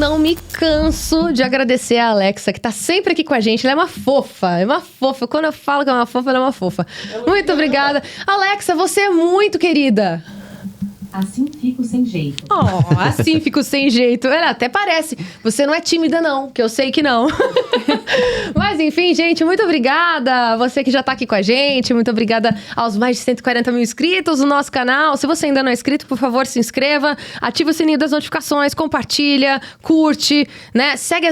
não me canso de agradecer a Alexa, que tá sempre aqui com a gente. Ela é uma fofa, Quando eu falo que é uma fofa, ela é uma fofa. Muito obrigada. Alexa, você é muito querida. Assim fico sem jeito. Oh, assim fico sem jeito. Ela até parece. Você não é tímida, não, que eu sei que não. Mas enfim, gente, muito obrigada. Você que já tá aqui com a gente. Muito obrigada aos mais de 140 mil inscritos no nosso canal. Se você ainda não é inscrito, por favor, se inscreva. Ativa o sininho das notificações, compartilha, curte, né? Segue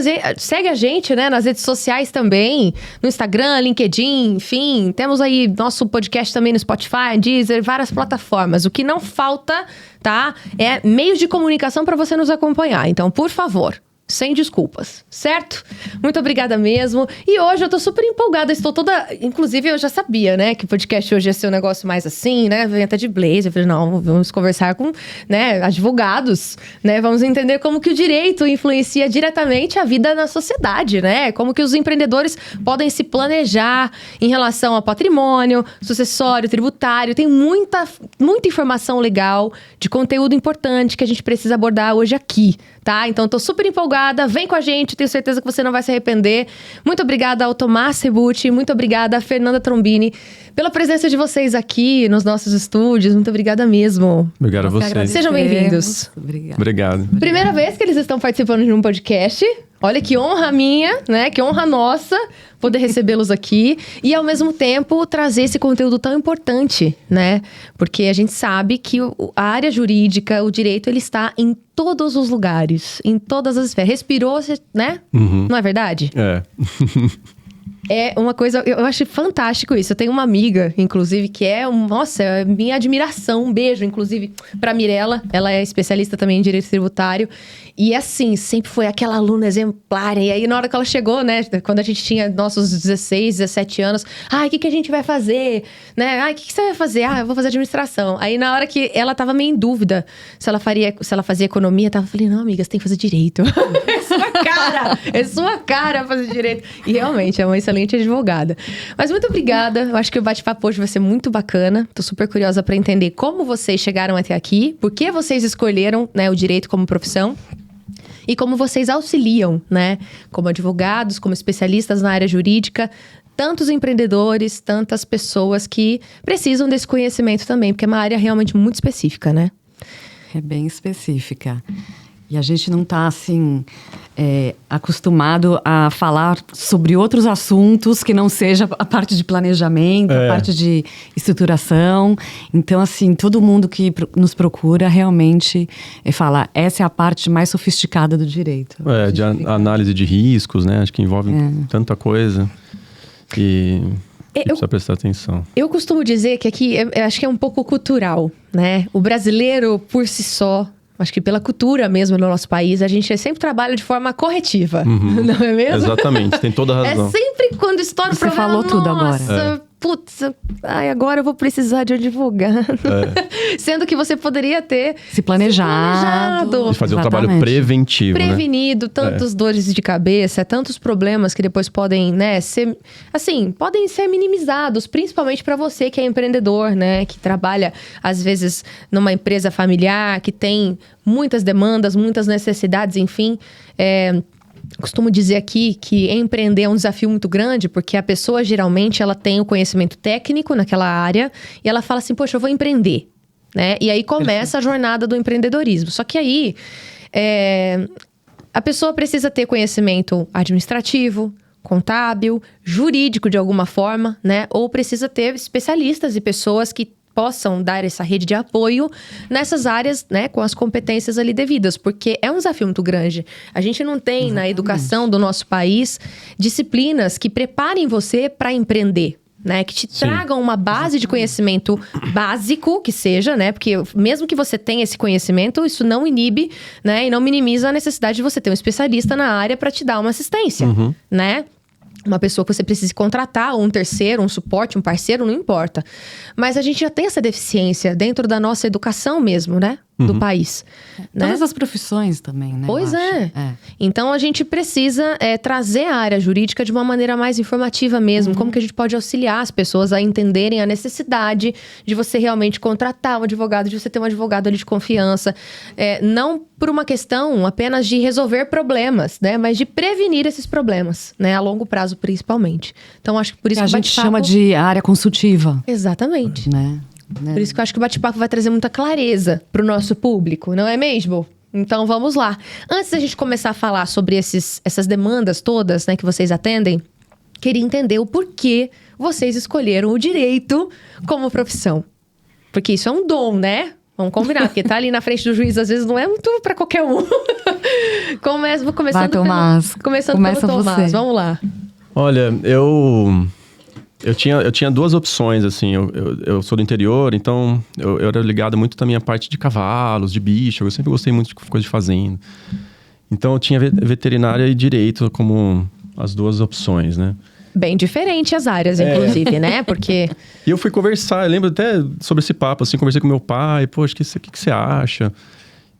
a gente, né, nas redes sociais também. No Instagram, LinkedIn, enfim. Temos aí nosso podcast também no Spotify, Deezer, várias plataformas. O que não falta, tá? É meios de comunicação para você nos acompanhar. Então, por favor, sem desculpas, certo? Muito obrigada mesmo. E hoje eu tô super empolgada, estou toda... Inclusive, eu já sabia, né, que o podcast hoje ia ser um negócio mais assim, né? Vem até de blazer. Eu falei, não, vamos conversar com, né, advogados, né? Vamos entender como que o direito influencia diretamente a vida na sociedade, né? Como que os empreendedores podem se planejar em relação ao patrimônio, sucessório, tributário. Tem muita informação legal, de conteúdo importante que a gente precisa abordar hoje aqui, tá? Então, tô super empolgada. Vem com a gente, tenho certeza que você não vai se arrepender. Muito obrigada ao Tomás Rebucci, muito obrigada à Fernanda Trombini pela presença de vocês aqui nos nossos estúdios. Muito obrigada mesmo. Obrigado a vocês. Sejam bem-vindos. Obrigado. Primeira vez que eles estão participando de um podcast. Olha que honra minha, né? Que honra nossa poder recebê-los aqui e, ao mesmo tempo, trazer esse conteúdo tão importante, né? Porque a gente sabe que a área jurídica, o direito, ele está em todos os lugares, em todas as esferas. Respirou, né? Uhum. Não é verdade? É. É uma coisa, eu acho fantástico isso. Eu tenho uma amiga, inclusive, que é, nossa, é minha admiração. Um beijo, inclusive, pra Mirella. Ela é especialista também em direito tributário. E assim, sempre foi aquela aluna exemplar. E aí, na hora que ela chegou, né, quando a gente tinha nossos 16, 17 anos, o que a gente vai fazer? Né? O que você vai fazer? Eu vou fazer administração. Aí, na hora que ela tava meio em dúvida se ela fazia economia, eu falei, não, amiga, você tem que fazer direito. É sua cara fazer direito. E realmente, é uma excelente advogada. Mas muito obrigada. Eu acho que o bate-papo hoje vai ser muito bacana. Tô super curiosa para entender como vocês chegaram até aqui, por que vocês escolheram, né, o direito como profissão e como vocês auxiliam, né, como advogados, como especialistas na área jurídica, tantos empreendedores, tantas pessoas que precisam desse conhecimento também, porque é uma área realmente muito específica, né? É bem específica. E a gente não está, assim, acostumado a falar sobre outros assuntos que não seja a parte de planejamento, a parte de estruturação. Então, assim, todo mundo que nos procura realmente fala, essa é a parte mais sofisticada do direito. De análise de riscos, né? Acho que envolve tanta coisa e precisa prestar atenção. Eu costumo dizer que aqui, eu acho que é um pouco cultural, né? O brasileiro, por si só, acho que pela cultura mesmo no nosso país, a gente sempre trabalha de forma corretiva, não é mesmo? Exatamente, tem toda a razão. É sempre quando estoura o problema, Você falou tudo agora. Putz, agora eu vou precisar de um advogado. Sendo que você poderia ter se planejado. E fazer um trabalho preventivo, prevenido, né? Tantas dores de cabeça, tantos problemas que depois podem, né, ser, assim, podem ser minimizados, principalmente para você que é empreendedor, né, que trabalha às vezes numa empresa familiar, que tem muitas demandas, muitas necessidades, enfim. Costumo dizer aqui que empreender é um desafio muito grande, porque a pessoa, geralmente, ela tem o conhecimento técnico naquela área e ela fala assim, poxa, eu vou empreender, né? E aí começa a jornada do empreendedorismo. Só que aí, a pessoa precisa ter conhecimento administrativo, contábil, jurídico de alguma forma, né? Ou precisa ter especialistas e pessoas que possam dar essa rede de apoio nessas áreas, né, com as competências ali devidas, porque é um desafio muito grande. A gente não tem na educação do nosso país disciplinas que preparem você para empreender, né, que te tragam uma base de conhecimento básico, que seja, né, porque mesmo que você tenha esse conhecimento, isso não inibe, né, e não minimiza a necessidade de você ter um especialista na área para te dar uma assistência, né? Uma pessoa que você precise contratar, ou um terceiro, um suporte, um parceiro, não importa. Mas a gente já tem essa deficiência dentro da nossa educação mesmo, né? do país. Né? Todas as profissões também, né? Pois é. Então, a gente precisa trazer a área jurídica de uma maneira mais informativa mesmo. Como que a gente pode auxiliar as pessoas a entenderem a necessidade de você realmente contratar um advogado, de você ter um advogado ali de confiança. Não por uma questão apenas de resolver problemas, né? Mas de prevenir esses problemas, né? A longo prazo, principalmente. Então, acho que por isso que a gente chama de área consultiva. Exatamente. Né? Por isso que eu acho que o bate-papo vai trazer muita clareza pro nosso público, não é mesmo? Então, vamos lá. Antes da gente começar a falar sobre essas demandas todas, né, que vocês atendem, queria entender o porquê vocês escolheram o direito como profissão. Porque isso é um dom, né? Vamos combinar, porque tá ali na frente do juiz, às vezes, não é muito pra qualquer um. Vou começando Vai, Tomás. Começando pelo Tomás, vamos lá. Olha, eu tinha duas opções, assim. Eu sou do interior, então eu era ligado muito também à parte de cavalos, de bicho. Eu sempre gostei muito de coisa de fazenda. Então eu tinha veterinária e direito como as duas opções, né? Bem diferente as áreas, inclusive, né? Porque... E eu fui conversar, eu lembro até sobre esse papo, assim, conversei com meu pai. Poxa, o que você acha?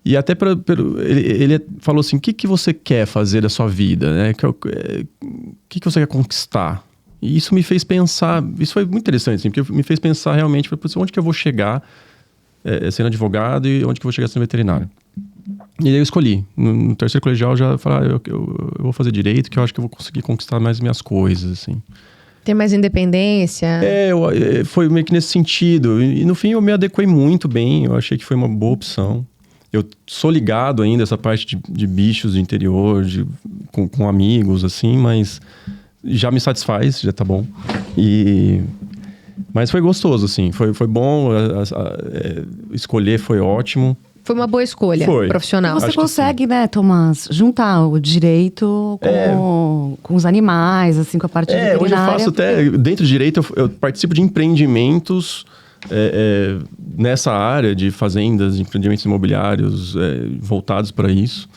E até ele falou assim, o que você quer fazer da sua vida, né? O que você quer conquistar? E isso me fez pensar, isso foi muito interessante, assim, porque me fez pensar realmente, onde que eu vou chegar sendo advogado e onde que eu vou chegar sendo veterinário. E aí eu escolhi. No terceiro colegial já falei, eu vou fazer direito, que eu acho que eu vou conseguir conquistar mais minhas coisas, assim. Ter mais independência. Foi meio que nesse sentido. E no fim eu me adequei muito bem, eu achei que foi uma boa opção. Eu sou ligado ainda a essa parte de bichos do interior, com amigos, assim, mas... já me satisfaz, já tá bom. Mas foi gostoso, assim. Foi bom. Escolher foi ótimo. Foi uma boa escolha profissional. E você consegue, né, Tomás, juntar o direito com os animais, assim, com a parte veterinária. Hoje eu faço até... Dentro do direito, eu participo de empreendimentos nessa área de fazendas, de empreendimentos imobiliários voltados para isso.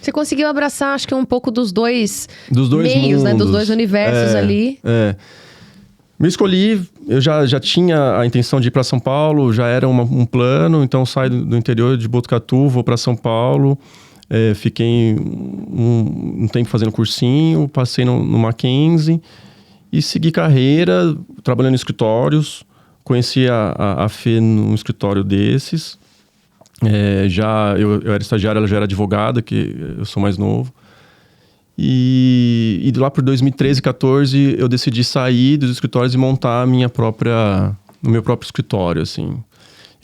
Você conseguiu abraçar, acho que um pouco dos dois meios, mundos, né? Dos dois universos ali. Me escolhi, eu já tinha a intenção de ir para São Paulo, já era um plano, então saio do interior de Botucatu, vou para São Paulo, fiquei um tempo fazendo cursinho, passei no Mackenzie e segui carreira, trabalhando em escritórios, conheci a Fê num escritório desses. Eu era estagiário, ela já era advogada, que eu sou mais novo. E lá por 2013, 2014, eu decidi sair dos escritórios e montar o meu próprio escritório, assim.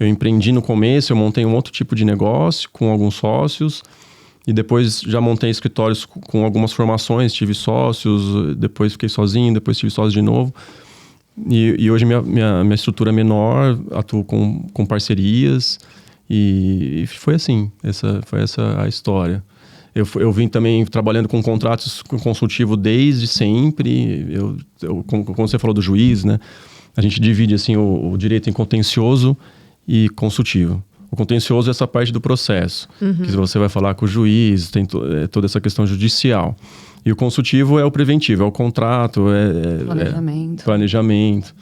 Eu empreendi no começo, eu montei um outro tipo de negócio com alguns sócios. E depois já montei escritórios com algumas formações, tive sócios, depois fiquei sozinho, depois tive sócios de novo. E hoje minha estrutura é menor, atuo com parcerias. E foi assim, foi essa a história. Eu vim também trabalhando com contratos consultivo desde sempre. Como você falou do juiz, né? A gente divide assim, o direito em contencioso e consultivo. O contencioso é essa parte do processo, que você vai falar com o juiz, tem toda essa questão judicial. E o consultivo é o preventivo, é o contrato, planejamento.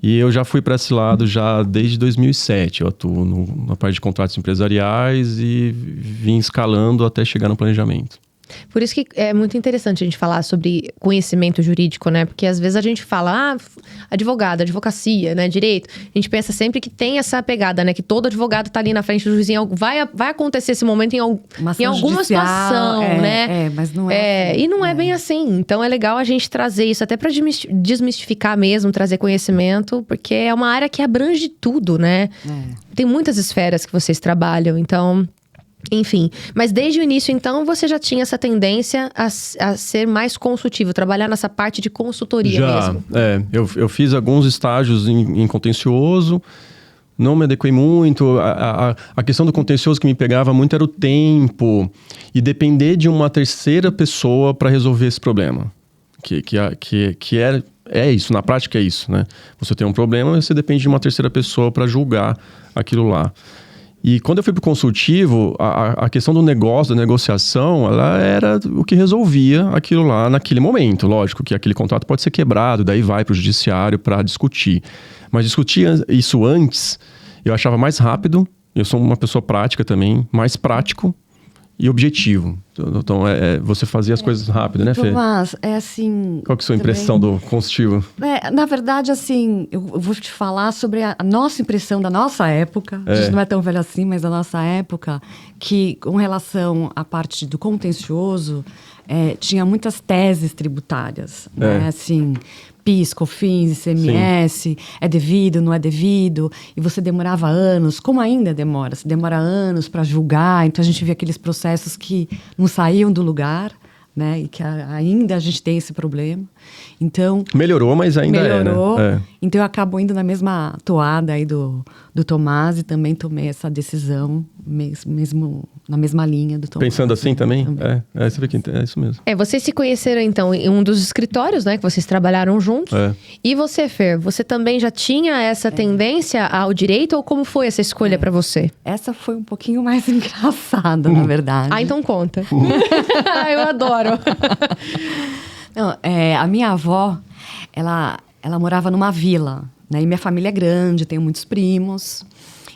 E eu já fui para esse lado já desde 2007. Eu atuo na parte de contratos empresariais e vim escalando até chegar no planejamento. Por isso que é muito interessante a gente falar sobre conhecimento jurídico, né? Porque às vezes a gente fala, advogado, advocacia, né? Direito. A gente pensa sempre que tem essa pegada, né? Que todo advogado tá ali na frente do juizinho. Vai acontecer esse momento em alguma situação, né? Mas não é assim. E não é bem assim. Então é legal a gente trazer isso até pra desmistificar mesmo, trazer conhecimento. Porque é uma área que abrange tudo, né? Tem muitas esferas que vocês trabalham, então... Enfim, mas desde o início, então, você já tinha essa tendência a ser mais consultivo, trabalhar nessa parte de consultoria mesmo. Eu fiz alguns estágios em contencioso, não me adequei muito. A questão do contencioso que me pegava muito era o tempo e depender de uma terceira pessoa para resolver esse problema. Que é isso, na prática é isso, né? Você tem um problema, você depende de uma terceira pessoa para julgar aquilo lá. E quando eu fui para o consultivo, a questão do negócio, da negociação, ela era o que resolvia aquilo lá naquele momento. Lógico que aquele contrato pode ser quebrado, daí vai para o judiciário para discutir. Mas discutir isso antes, eu achava mais rápido, Eu sou uma pessoa prática também, mais prático e objetivo. Então, você fazia as coisas rápido, né, Fê? Tomás, é assim... Qual que é a sua também, impressão do consultivo? Na verdade, assim, eu vou te falar sobre a nossa impressão da nossa época. A gente não é tão velho assim, mas da nossa época, que com relação à parte do contencioso, tinha muitas teses tributárias, né? Assim, PIS, COFINS, ICMS, é devido, não é devido, e você demorava anos, como ainda demora, você demora anos para julgar, então a gente via aqueles processos que não saíam do lugar, né, e que ainda a gente tem esse problema. Então... Melhorou, mas ainda melhorou, é, né? Então eu acabo indo na mesma toada aí do Tomás e também tomei essa decisão mesmo na mesma linha do Tomás. Pensando assim também? Você vê que é isso mesmo. Vocês se conheceram, então, em um dos escritórios, né? Que vocês trabalharam juntos. E você, Fer, você também já tinha essa tendência ao direito? Ou como foi essa escolha para você? Essa foi um pouquinho mais engraçada, na verdade. Então conta. Eu adoro. Não, a minha avó, ela morava numa vila, né? E minha família é grande, tenho muitos primos.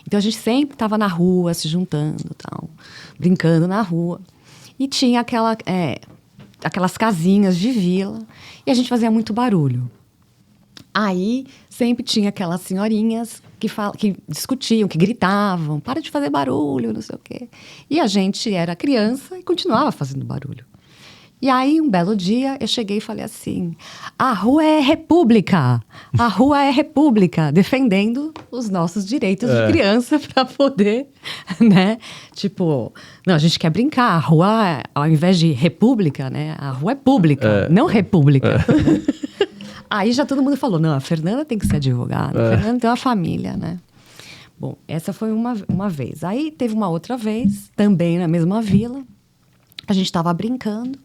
Então, a gente sempre estava na rua, se juntando, tal, brincando na rua. E tinha aquelas casinhas de vila, e a gente fazia muito barulho. Aí, sempre tinha aquelas senhorinhas que discutiam, que gritavam, para de fazer barulho, não sei o quê. E a gente era criança e continuava fazendo barulho. E aí, um belo dia, eu cheguei e falei assim, a rua é república, a rua é república, defendendo os nossos direitos de criança para poder, né? Tipo, não, a gente quer brincar, a rua, ao invés de república, né? A rua é pública, não república. Aí já todo mundo falou, não, a Fernanda tem que ser advogada, a Fernanda tem uma família, né? Bom, essa foi uma vez. Aí teve uma outra vez, também na mesma vila, a gente estava brincando.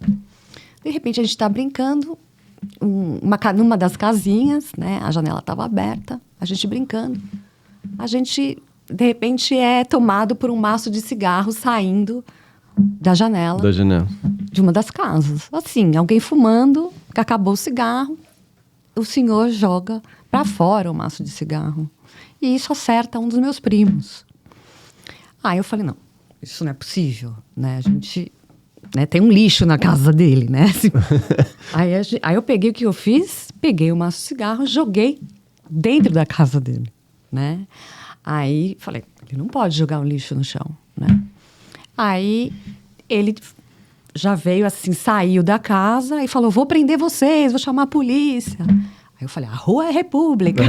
De repente, a gente está brincando numa das casinhas, né? A janela estava aberta, a gente brincando. A gente, de repente, é tomado por um maço de cigarro saindo da janela. Da janela. De uma das casas. Assim, alguém fumando, que acabou o cigarro, o senhor joga para fora o maço de cigarro. E isso acerta um dos meus primos. Aí eu falei, não, isso não é possível, né? A gente... né, tem um lixo na casa dele, né? Aí eu peguei o que eu fiz, peguei o maço de cigarro, joguei dentro da casa dele, né? Aí falei, ele não pode jogar um lixo no chão, né? Aí ele já veio assim, saiu da casa e falou, vou prender vocês, vou chamar a polícia. Aí eu falei, a rua é república.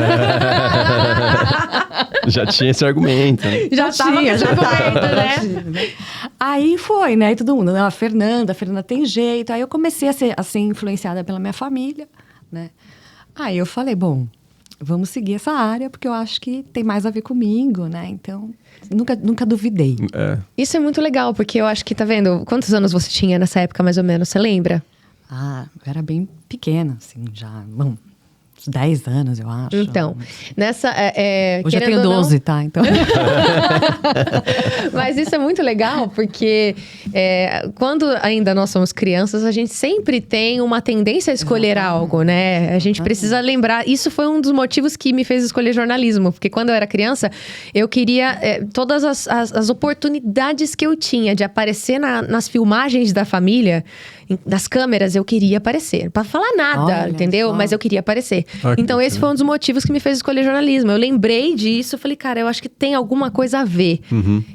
Já tinha esse argumento, né? Já tinha, né? Aí foi, né? E todo mundo, não, a Fernanda tem jeito. Aí eu comecei a ser, assim, influenciada pela minha família, né? Aí eu falei, bom, vamos seguir essa área, porque eu acho que tem mais a ver comigo, né? Então, nunca duvidei. Isso é muito legal, porque eu acho que, tá vendo? Quantos anos você tinha nessa época, mais ou menos? Você lembra? Eu era bem pequena, assim, já... Bom, uns 10 anos, eu acho. Então, nessa... Hoje eu tenho 12, não... tá? Então... Mas isso é muito legal, porque quando ainda nós somos crianças, a gente sempre tem uma tendência a escolher algo, né? A gente precisa lembrar... Isso foi um dos motivos que me fez escolher jornalismo. Porque quando eu era criança, eu queria... todas as oportunidades que eu tinha de aparecer nas filmagens da família... Das câmeras, eu queria aparecer. Pra falar nada, entendeu? Mas eu queria aparecer. Então, esse foi um dos motivos que me fez escolher jornalismo. Eu lembrei disso, falei, cara, eu acho que tem alguma coisa a ver.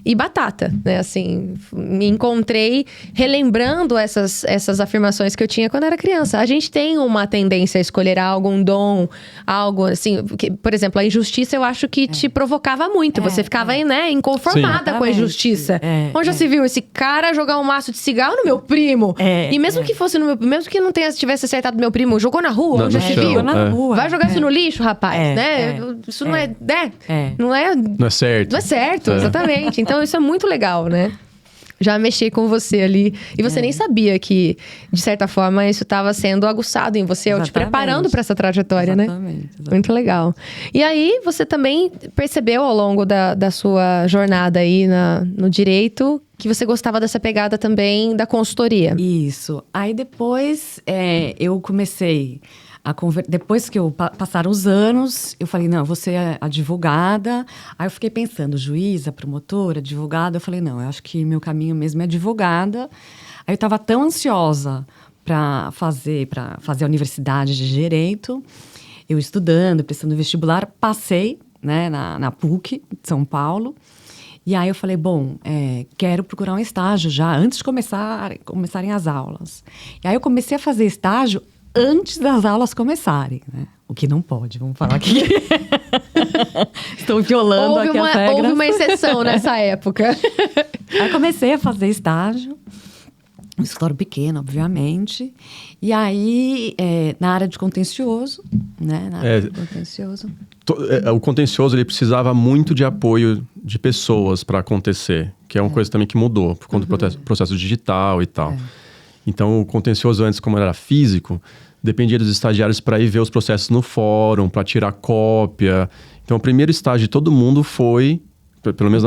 E batata, né? Assim, me encontrei relembrando essas afirmações que eu tinha quando era criança. A gente tem uma tendência a escolher algo, um dom, algo assim... por exemplo, a injustiça, eu acho que te provocava muito. Você ficava, né, inconformada com a injustiça. Onde já se viu esse cara jogar um maço de cigarro no meu primo? E mesmo que fosse mesmo que não tivesse acertado meu primo, jogou na rua, onde já se viu? Na rua. Vai jogar isso no lixo, rapaz, né? Isso não é. Não é. Não é certo. Não é certo, exatamente. Então isso é muito legal, né? Já mexi com você ali. E você nem sabia que, de certa forma, isso estava sendo aguçado em você, te preparando para essa trajetória, né? Exatamente. Muito legal. E aí, você também percebeu ao longo da sua jornada aí no direito que você gostava dessa pegada também da consultoria. Isso. Aí depois eu comecei Depois que passaram os anos, eu falei, não, eu vou ser advogada. Aí eu fiquei pensando, juíza, promotora, advogada. Eu falei, não, eu acho que meu caminho mesmo é advogada. Aí eu estava tão ansiosa para fazer a universidade de Direito. Eu estudando, prestando vestibular, passei, né, na PUC de São Paulo. E aí eu falei, bom, quero procurar um estágio já, antes de começarem as aulas. E aí eu comecei a fazer estágio antes das aulas começarem, né? O que não pode, vamos falar aqui. Estou violando aqui as regras. Houve uma exceção nessa época. Aí comecei a fazer estágio, um escritório pequeno, obviamente. E aí, na área de contencioso, né? Na área de contencioso. O contencioso, ele precisava muito de apoio de pessoas para acontecer, que é uma coisa também que mudou, por conta do processo digital e tal. Então, o contencioso antes, como era físico, dependia dos estagiários para ir ver os processos no fórum, para tirar cópia. Então, o primeiro estágio de todo mundo foi, pelo menos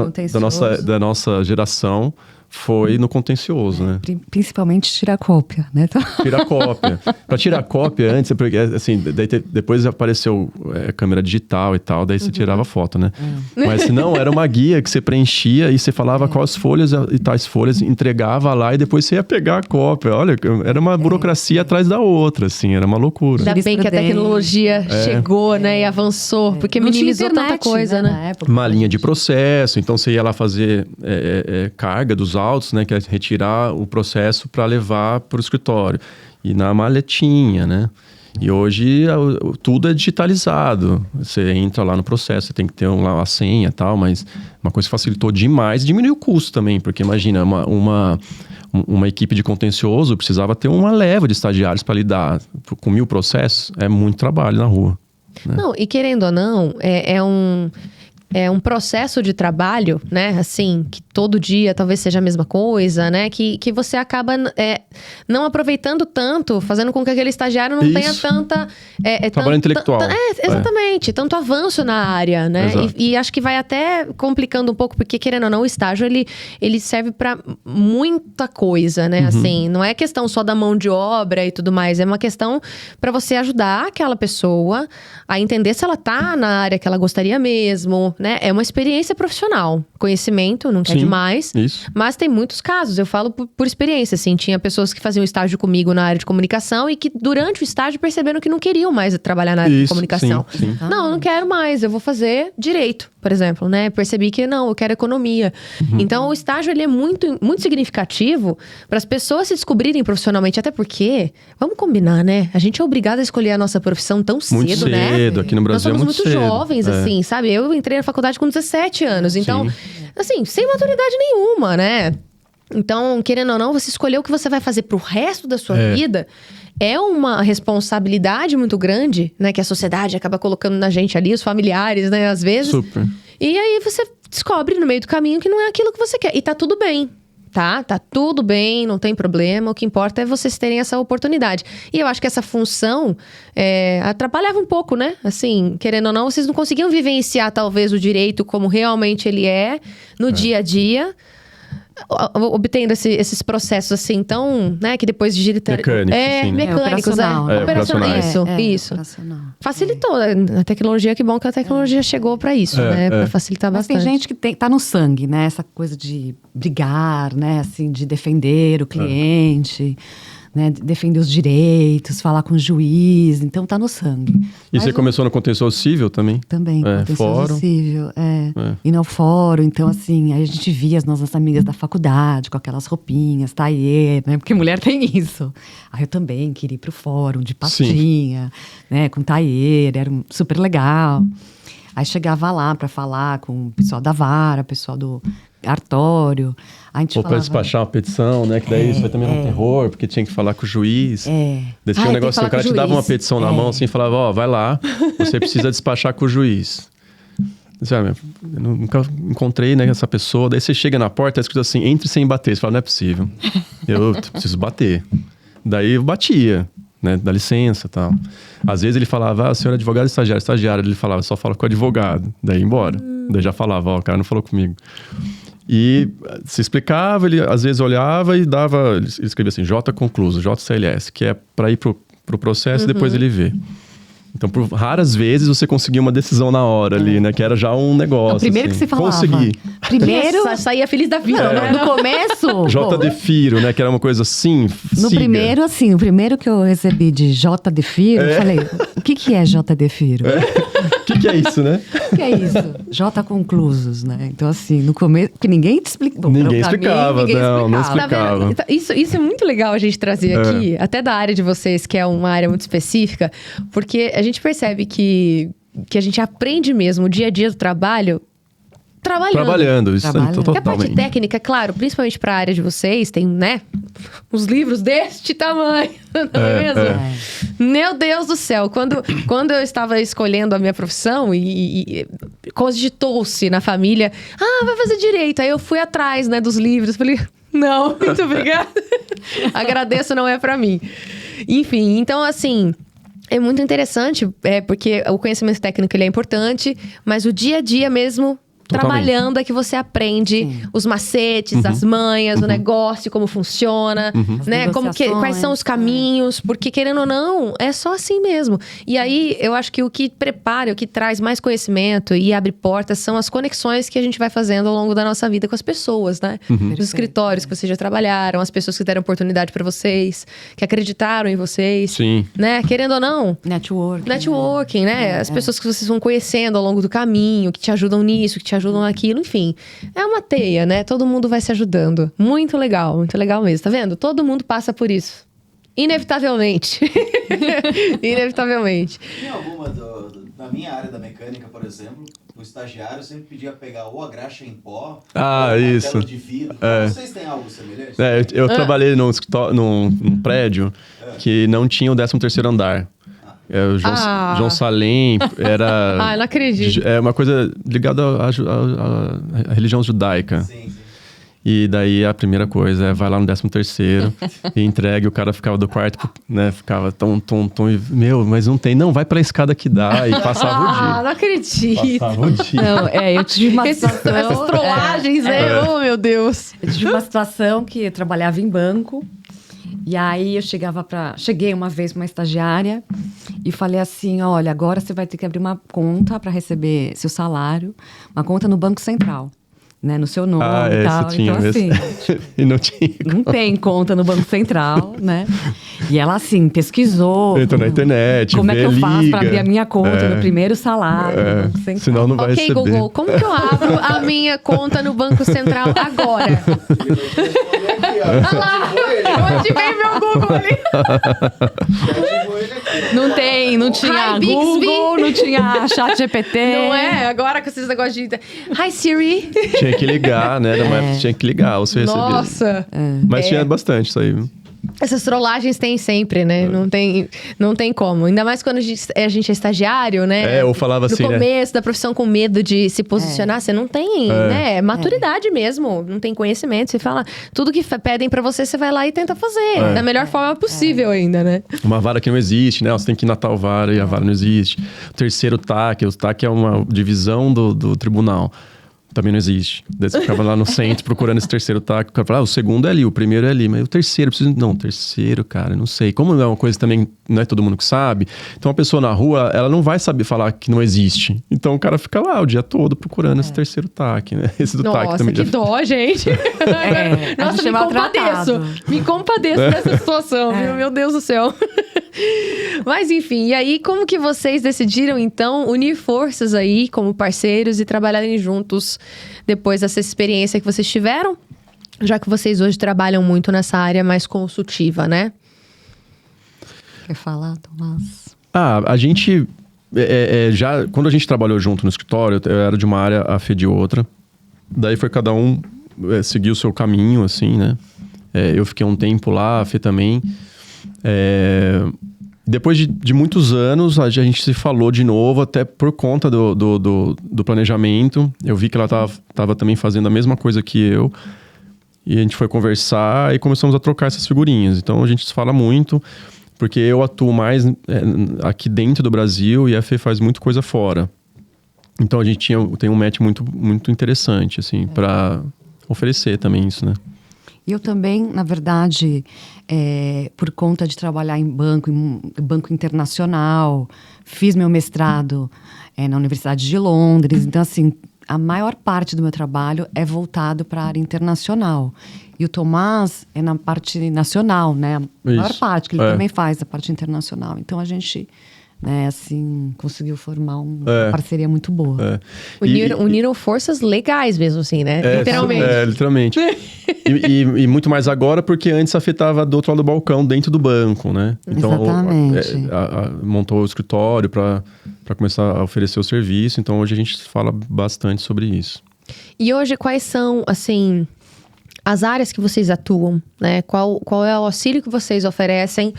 da nossa geração, foi no contencioso, né? Principalmente tirar cópia, né? Tirar cópia. Para tirar cópia antes, porque assim, depois apareceu câmera digital e tal, daí você tirava foto, né? Mas se não, era uma guia que você preenchia e você falava quais folhas e tais folhas, entregava lá e depois você ia pegar a cópia. Olha, era uma burocracia atrás da outra, assim, era uma loucura. Ainda bem que a tecnologia chegou, né, e avançou, porque minimizou tanta coisa, né? Uma linha de processo, então você ia lá fazer carga dos autos, né, que é retirar o processo para levar para o escritório. E na maletinha, né? E hoje tudo é digitalizado. Você entra lá no processo, você tem que ter lá a senha e tal, mas uma coisa que facilitou demais, diminuiu o custo também, porque imagina, uma equipe de contencioso precisava ter uma leva de estagiários para lidar com 1000 processos, é muito trabalho na rua. Né? Não, e querendo ou não, é um processo de trabalho, né? Assim, que todo dia talvez seja a mesma coisa, né? Que você acaba não aproveitando tanto, fazendo com que aquele estagiário não tenha tanta... trabalho intelectual. Exatamente. Tanto avanço na área, né? E acho que vai até complicando um pouco, porque querendo ou não, o estágio, ele serve para muita coisa, né? Assim, não é questão só da mão de obra e tudo mais, é uma questão para você ajudar aquela pessoa a entender se ela tá na área que ela gostaria mesmo, né? É uma experiência profissional. Conhecimento, não quer demais. Isso. Mas tem muitos casos, eu falo por experiência, assim. Tinha pessoas que faziam estágio comigo na área de comunicação e que durante o estágio perceberam que não queriam mais trabalhar na área de comunicação. Sim. Não, eu não quero mais, eu vou fazer direito, por exemplo, né? Percebi que não, eu quero economia. Então, o estágio, ele é muito, muito significativo para as pessoas se descobrirem profissionalmente, até porque, vamos combinar, né? A gente é obrigado a escolher a nossa profissão tão cedo, muito né? Cedo, aqui no Brasil nós somos muito muito jovens, assim, sabe? Eu entrei na faculdade com 17 anos, então, assim, sem maturidade nenhuma, né? Então, querendo ou não, você escolher o que você vai fazer pro resto da sua vida é uma responsabilidade muito grande, né? Que a sociedade acaba colocando na gente ali, os familiares, né? Às vezes. Super. E aí você descobre no meio do caminho que não é aquilo que você quer. E tá tudo bem. Tá tudo bem, não tem problema. O que importa é vocês terem essa oportunidade. E eu acho que essa função atrapalhava um pouco, né? Assim, querendo ou não, vocês não conseguiam vivenciar talvez o direito como realmente ele é no dia a dia, obtendo esses processos assim, tão, né, que depois digita... Mecânicos, assim, né? Mecânicos, operacionais. Isso. Facilitou. A tecnologia, que bom que a tecnologia chegou para isso, né? Para facilitar Mas bastante. tem gente que tá no sangue, né? Essa coisa de brigar, né? Assim, de defender o cliente, né? Defender os direitos, falar com o juiz. Então, tá no sangue. E você começou no contencioso civil também? Também, contencioso fórum. civil. E no fórum. Então, assim, aí a gente via as nossas amigas da faculdade com aquelas roupinhas, taiê, né? Porque mulher tem isso. Aí eu também queria ir pro fórum de pastinha, né? Com taiê, era super legal. Aí chegava lá para falar com o pessoal da vara, o pessoal do cartório. Ou para despachar uma petição, né? Que daí isso foi também um terror, porque tinha que falar com o juiz. Desse um negócio assim, o cara te dava uma petição na mão assim e falava, vai lá, você precisa despachar com o juiz. Eu nunca encontrei, né, essa pessoa. Daí você chega na porta, tá escrito assim, entre sem bater. Você fala, não é possível. Eu preciso bater. Daí eu batia, né? Dá licença e tal. Às vezes ele falava, senhor advogado estagiário. Ele falava, só fala com o advogado. Daí ia embora. Daí já falava, o cara não falou comigo. E se explicava, ele às vezes olhava e dava... Ele escrevia assim, J concluso, JCLS, que é para ir pro processo e depois ele vê. Então, por raras vezes, você conseguia uma decisão na hora ali, né? Que era já um negócio. Primeiro assim. que você falava. Consegui. Primeiro, Saía feliz da vida, né? no começo... J. Firo, né? Que era uma coisa assim, No primeiro, assim, o primeiro que eu recebi de J. Firo, eu falei, o que é J. Firo? O que é isso, né? O que é isso? J conclusos, né? Então, assim, no começo, porque ninguém te explicava. Ninguém explicava, não explicava. Tá vendo? Isso é muito legal a gente trazer aqui, até da área de vocês, que é uma área muito específica, porque a gente percebe que a gente aprende mesmo o dia a dia do trabalho Trabalhando, isso Trabalhando. é Porque a totalmente. parte técnica, claro, principalmente para a área de vocês, tem, né, uns livros deste tamanho, não é mesmo? Meu Deus do céu, quando eu estava escolhendo a minha profissão e cogitou-se na família, vai fazer direito, aí eu fui atrás, né, dos livros, falei, não, muito obrigada, agradeço, não é para mim. Enfim, então assim... É muito interessante, porque o conhecimento técnico ele é importante, mas o dia a dia mesmo, Totalmente. trabalhando, é que você aprende os macetes, as manhas, o negócio, como funciona, né? Quais são os caminhos, porque querendo ou não, é só assim mesmo. E aí, eu acho que o que prepara, o que traz mais conhecimento e abre portas são as conexões que a gente vai fazendo ao longo da nossa vida com as pessoas, né? Os escritórios que vocês já trabalharam, as pessoas que deram oportunidade para vocês, que acreditaram em vocês. Sim. Né? Querendo ou não, Networking, né? As pessoas que vocês vão conhecendo ao longo do caminho, que te ajudam nisso, que te ajudam naquilo, enfim. É uma teia, né? Todo mundo vai se ajudando. Muito legal mesmo. Tá vendo? Todo mundo passa por isso. Inevitavelmente. Inevitavelmente. Tem alguma, na minha área da mecânica, por exemplo, o estagiário sempre pedia pegar ou a graxa em pó, ou isso. martelo de vidro. Vocês têm algo semelhante? Eu trabalhei num prédio que não tinha o 13º andar. O João Salem era... eu não acredito. É uma coisa ligada à religião judaica. Sim. E daí a primeira coisa é vai lá no 13º e entregue. O cara ficava do quarto, né? Ficava tom. Mas não tem. Não, vai pela escada que dá. E passava o dia. Não acredito. Passava o dia. Não, eu tive uma situação... Essas trollagens, né? Oh, meu Deus. Eu tive uma situação que eu trabalhava em banco. E aí eu cheguei uma vez uma estagiária e falei assim, olha, agora você vai ter que abrir uma conta para receber seu salário, uma conta no Banco Central, né, no seu nome e tal. Tinha, então assim, e não tinha. não tem conta no Banco Central, né? E ela assim pesquisou. Entrou na internet, como é que eu faço para liga. abrir a minha conta no primeiro salário do Banco Central? Senão não vai Ok, receber. Google, como que eu abro a minha conta no Banco Central agora? Olha lá, eu ativei meu Google ali. Não tinha Hi, Bixby. Google, não tinha chat GPT. Não é? Agora com esses negócios de... Hi, Siri. Tinha que ligar, né? Numa época tinha que ligar, ou você recebia. Nossa. Mas tinha bastante isso aí. Viu? Essas trollagens tem sempre, né? Não tem como. Ainda mais quando a gente é estagiário, né? Eu falava assim, no começo da profissão, com medo de se posicionar. Você não tem, né? Maturidade mesmo. Não tem conhecimento. Você fala... Tudo que pedem pra você, você vai lá e tenta fazer. Da melhor forma possível ainda, né? Uma vara que não existe, né? Você tem que ir na tal vara e a vara não existe. O terceiro TAC, o TAC é uma divisão do tribunal. Também não existe. Daí você ficava lá no centro procurando esse terceiro TAC. O cara falava, o segundo é ali, o primeiro é ali. Mas o terceiro, preciso... Não, o terceiro, cara, não sei. Como é uma coisa também, não é todo mundo que sabe. Então, a pessoa na rua, ela não vai saber falar que não existe. Então, o cara fica lá o dia todo procurando esse terceiro TAC, né? Esse do TAC também. Nossa, que dó, gente. a Nossa, gente me é maltratado. compadeço. Me compadeço dessa situação, viu? Meu Deus do céu. Mas, enfim, e aí, como que vocês decidiram, então, unir forças aí como parceiros e trabalharem juntos depois dessa experiência que vocês tiveram? Já que vocês hoje trabalham muito nessa área mais consultiva, né? Quer falar, Tomás? A gente... já quando a gente trabalhou junto no escritório, eu era de uma área, a Fê de outra. Daí foi cada um seguir o seu caminho, assim, né? Eu fiquei um tempo lá, a Fê também. Depois de muitos anos, a gente se falou de novo, até por conta do planejamento. Eu vi que ela estava também fazendo a mesma coisa que eu. E a gente foi conversar e começamos a trocar essas figurinhas. Então, a gente se fala muito, porque eu atuo mais aqui dentro do Brasil e a Fê faz muita coisa fora. Então, a gente tem um match muito, muito interessante, assim, para oferecer também isso, né? Eu também, na verdade, por conta de trabalhar em banco internacional, fiz meu mestrado na Universidade de Londres. Então, assim, a maior parte do meu trabalho é voltado para a área internacional. E o Tomás é na parte nacional, né? A maior parte, que ele também faz a parte internacional. Então, a gente... assim, conseguiu formar uma parceria muito boa. Uniram forças legais mesmo, assim, né? Literalmente. Literalmente. e muito mais agora, porque antes afetava do outro lado do balcão, dentro do banco, né? Então, exatamente. Montou o escritório para começar a oferecer o serviço. Então, hoje a gente fala bastante sobre isso. E hoje, quais são, assim... as áreas que vocês atuam, né? Qual é o auxílio que vocês oferecem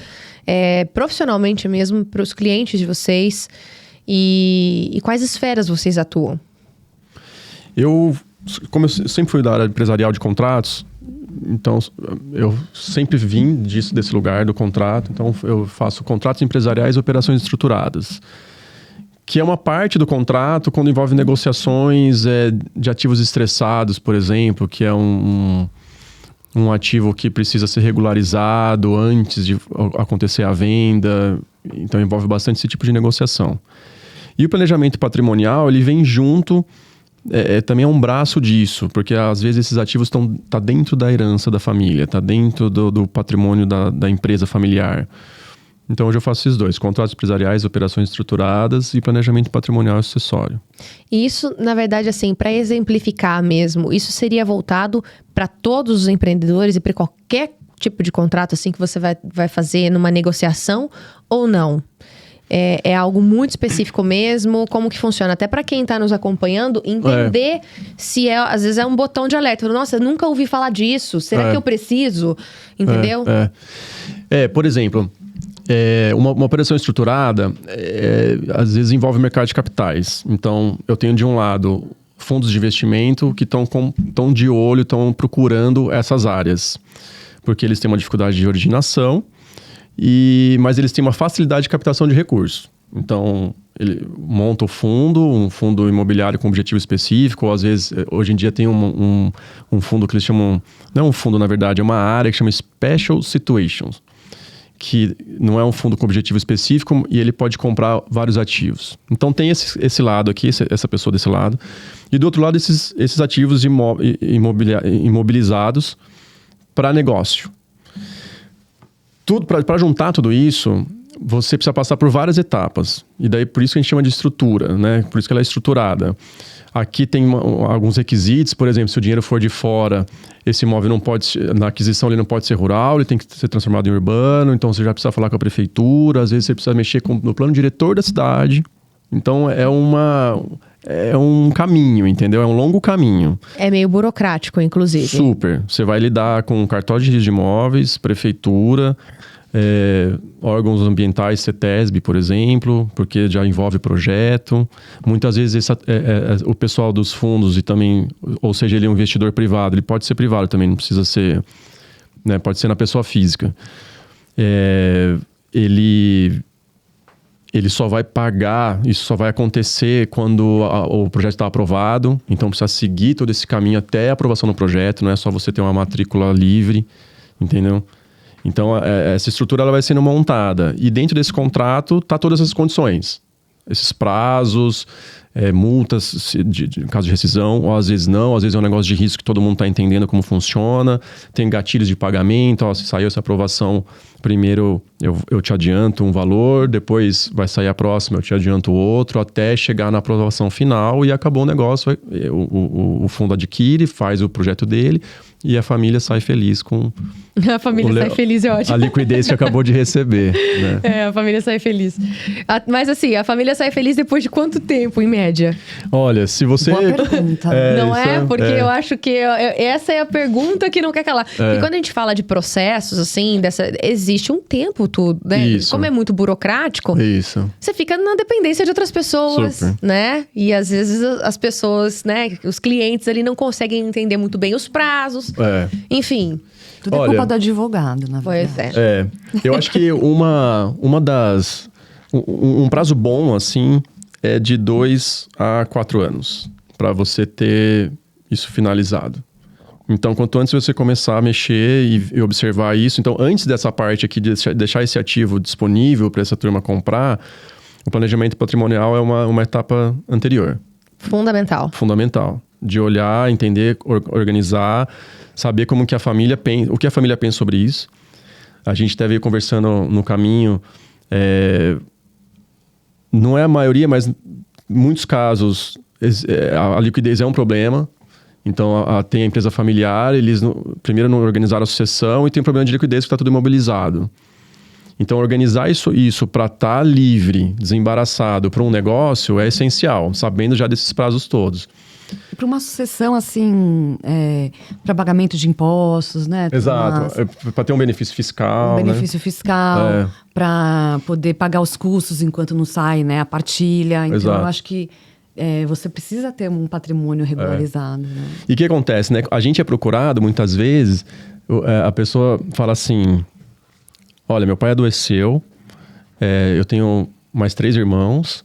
profissionalmente mesmo para os clientes de vocês e quais esferas vocês atuam? Como eu sempre fui da área empresarial de contratos, então eu sempre vim desse lugar do contrato. Então eu faço contratos empresariais e operações estruturadas, que é uma parte do contrato quando envolve negociações de ativos estressados, por exemplo, que é um ativo que precisa ser regularizado antes de acontecer a venda. Então, envolve bastante esse tipo de negociação. E o planejamento patrimonial, ele vem junto, também é um braço disso, porque às vezes esses ativos tá dentro da herança da família, tá dentro do patrimônio da empresa familiar. Então, hoje eu faço esses dois: contratos empresariais, operações estruturadas e planejamento patrimonial e acessório. E isso, na verdade, assim, para exemplificar mesmo, isso seria voltado para todos os empreendedores e para qualquer tipo de contrato, assim, que você vai fazer numa negociação ou não? É algo muito específico mesmo? Como que funciona? Até para quem está nos acompanhando, entender se às vezes é um botão de alerta. Nossa, eu nunca ouvi falar disso. Será que eu preciso? Entendeu? Por exemplo... uma operação estruturada, às vezes envolve mercado de capitais. Então, eu tenho de um lado fundos de investimento que estão de olho, estão procurando essas áreas. Porque eles têm uma dificuldade de originação, mas eles têm uma facilidade de captação de recursos. Então, ele monta um fundo imobiliário com objetivo específico, ou às vezes, hoje em dia tem um fundo que eles chamam... Não é um fundo, na verdade, é uma área que chama Special Situations, que não é um fundo com objetivo específico e ele pode comprar vários ativos. Então tem esse lado aqui, essa pessoa desse lado. E do outro lado, esses ativos imobilizados para negócio. Para juntar tudo isso, você precisa passar por várias etapas. E daí por isso que a gente chama de estrutura, né? Por isso que ela é estruturada. Aqui tem alguns requisitos, por exemplo, se o dinheiro for de fora, esse imóvel não pode, na aquisição ele não pode ser rural, ele tem que ser transformado em urbano, então você já precisa falar com a prefeitura, às vezes você precisa mexer no plano diretor da cidade. Então é um caminho, entendeu? É um longo caminho. É meio burocrático, inclusive. Super. Você vai lidar com cartório de registro de imóveis, prefeitura, órgãos ambientais, CETESB, por exemplo, porque já envolve projeto. Muitas vezes o pessoal dos fundos e também, ou seja, ele é um investidor privado, ele pode ser privado também, não precisa ser, né, pode ser na pessoa física. Ele só vai pagar, isso só vai acontecer quando o projeto está aprovado, então precisa seguir todo esse caminho até a aprovação do projeto, não é só você ter uma matrícula livre, entendeu? Então, essa estrutura ela vai sendo montada. E dentro desse contrato, tá todas essas condições. Esses prazos, multas de caso de rescisão, ou às vezes não. Às vezes é um negócio de risco que todo mundo está entendendo como funciona. Tem gatilhos de pagamento. Se saiu essa aprovação, primeiro eu te adianto um valor, depois vai sair a próxima, eu te adianto outro, até chegar na aprovação final e acabou o negócio. O fundo adquire, faz o projeto dele e a família sai feliz com... A família sai feliz, é ótimo. A liquidez que acabou de receber, né? A família sai feliz. Mas assim, a família sai feliz depois de quanto tempo, em média? Olha, se você... Boa pergunta. Não é? Porque eu acho que essa é a pergunta que não quer calar. E quando a gente fala de processos, assim, existe um tempo tudo, né? Isso. Como é muito burocrático, isso, você fica na dependência de outras pessoas, super, né? E às vezes as pessoas, né, os clientes ali não conseguem entender muito bem os prazos. Enfim... Tudo é culpa do advogado, na verdade. Pois é. Eu acho que um prazo bom, assim, é de 2 a 4 anos para você ter isso finalizado. Então, quanto antes você começar a mexer e observar isso... Então, antes dessa parte aqui de deixar esse ativo disponível para essa turma comprar, o planejamento patrimonial é uma etapa anterior. Fundamental. Fundamental. De olhar, entender, organizar, saber como que a família pensa, o que a família pensa sobre isso. A gente esteve conversando no caminho, não é a maioria, mas em muitos casos a liquidez é um problema. Então, tem a empresa familiar, eles primeiro não organizaram a sucessão e tem um problema de liquidez que está tudo imobilizado. Então, organizar isso para estar livre, desembaraçado para um negócio é essencial, sabendo já desses prazos todos. Para uma sucessão, assim, para pagamento de impostos, né? Exato, para ter um benefício fiscal. Fiscal, para poder pagar os custos enquanto não sai, né? A partilha. Então, Exato. eu acho que você precisa ter um patrimônio regularizado. Né? E o que acontece, né? A gente é procurado, muitas vezes, a pessoa fala assim... Olha, meu pai adoeceu, eu tenho mais 3 irmãos,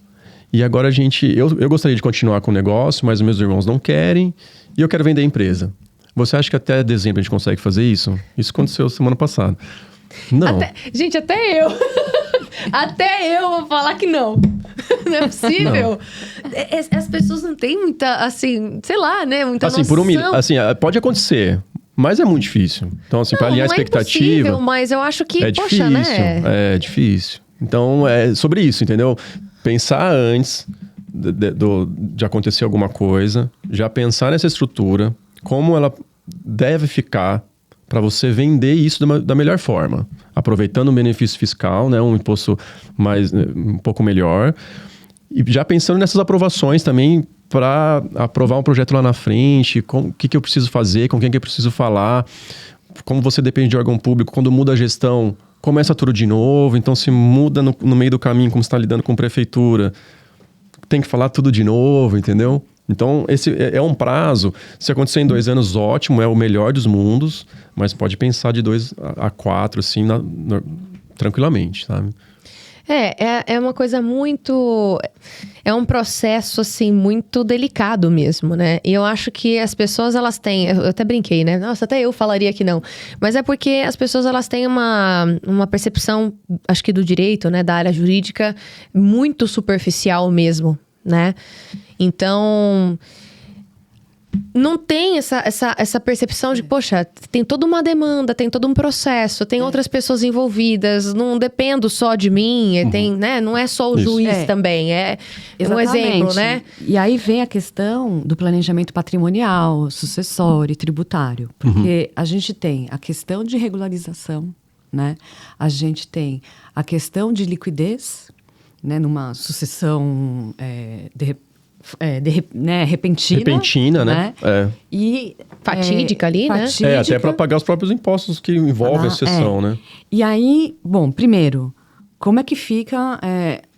e agora eu gostaria de continuar com o negócio, mas meus irmãos não querem, e eu quero vender a empresa. Você acha que até dezembro a gente consegue fazer isso? Isso aconteceu semana passada. Não. Até eu. Até eu vou falar que não. Não é possível. Não. As pessoas não têm muita, assim, sei lá, né? Muita noção. Pode acontecer. Mas é muito difícil. Então, assim, para alinhar a expectativa... É impossível, mas eu acho que, difícil, né? É difícil. Então, é sobre isso, entendeu? Pensar antes de acontecer alguma coisa, já pensar nessa estrutura, como ela deve ficar para você vender isso da melhor forma. Aproveitando o benefício fiscal, né? Um imposto um pouco melhor. E já pensando nessas aprovações também... para aprovar um projeto lá na frente, o que eu preciso fazer, com quem que eu preciso falar, como você depende de órgão público, quando muda a gestão, começa tudo de novo, então se muda no meio do caminho, como você está lidando com prefeitura, tem que falar tudo de novo, entendeu? Então, esse é um prazo, se acontecer em 2 anos, ótimo, é o melhor dos mundos, mas pode pensar de 2 a 4, assim, tranquilamente, sabe? É uma coisa muito... É um processo, assim, muito delicado mesmo, né? E eu acho que as pessoas, elas têm... Eu até brinquei, né? Nossa, até eu falaria que não. Mas é porque as pessoas, elas têm uma percepção, acho que do direito, né? Da área jurídica, muito superficial mesmo, né? Então... Não tem essa percepção de, poxa, tem toda uma demanda, tem todo um processo, tem outras pessoas envolvidas, não dependo só de mim, tem, né? Não é só o juiz também, é um exemplo, né? E aí vem a questão do planejamento patrimonial, sucessório e tributário. Porque a gente tem a questão de regularização, né? A gente tem a questão de liquidez, né? Numa sucessão repentina, né? E fatídica ali, né? Até para pagar os próprios impostos que envolvem a sucessão, né? E aí, bom, primeiro, como é que fica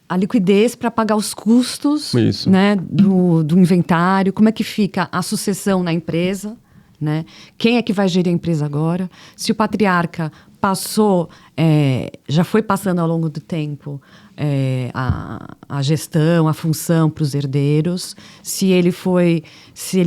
a liquidez para pagar os custos, né, do inventário? Como é que fica a sucessão na empresa, né? Quem é que vai gerir a empresa agora? Se o patriarca passou, já foi passando ao longo do tempo a gestão, a função para os herdeiros, se ele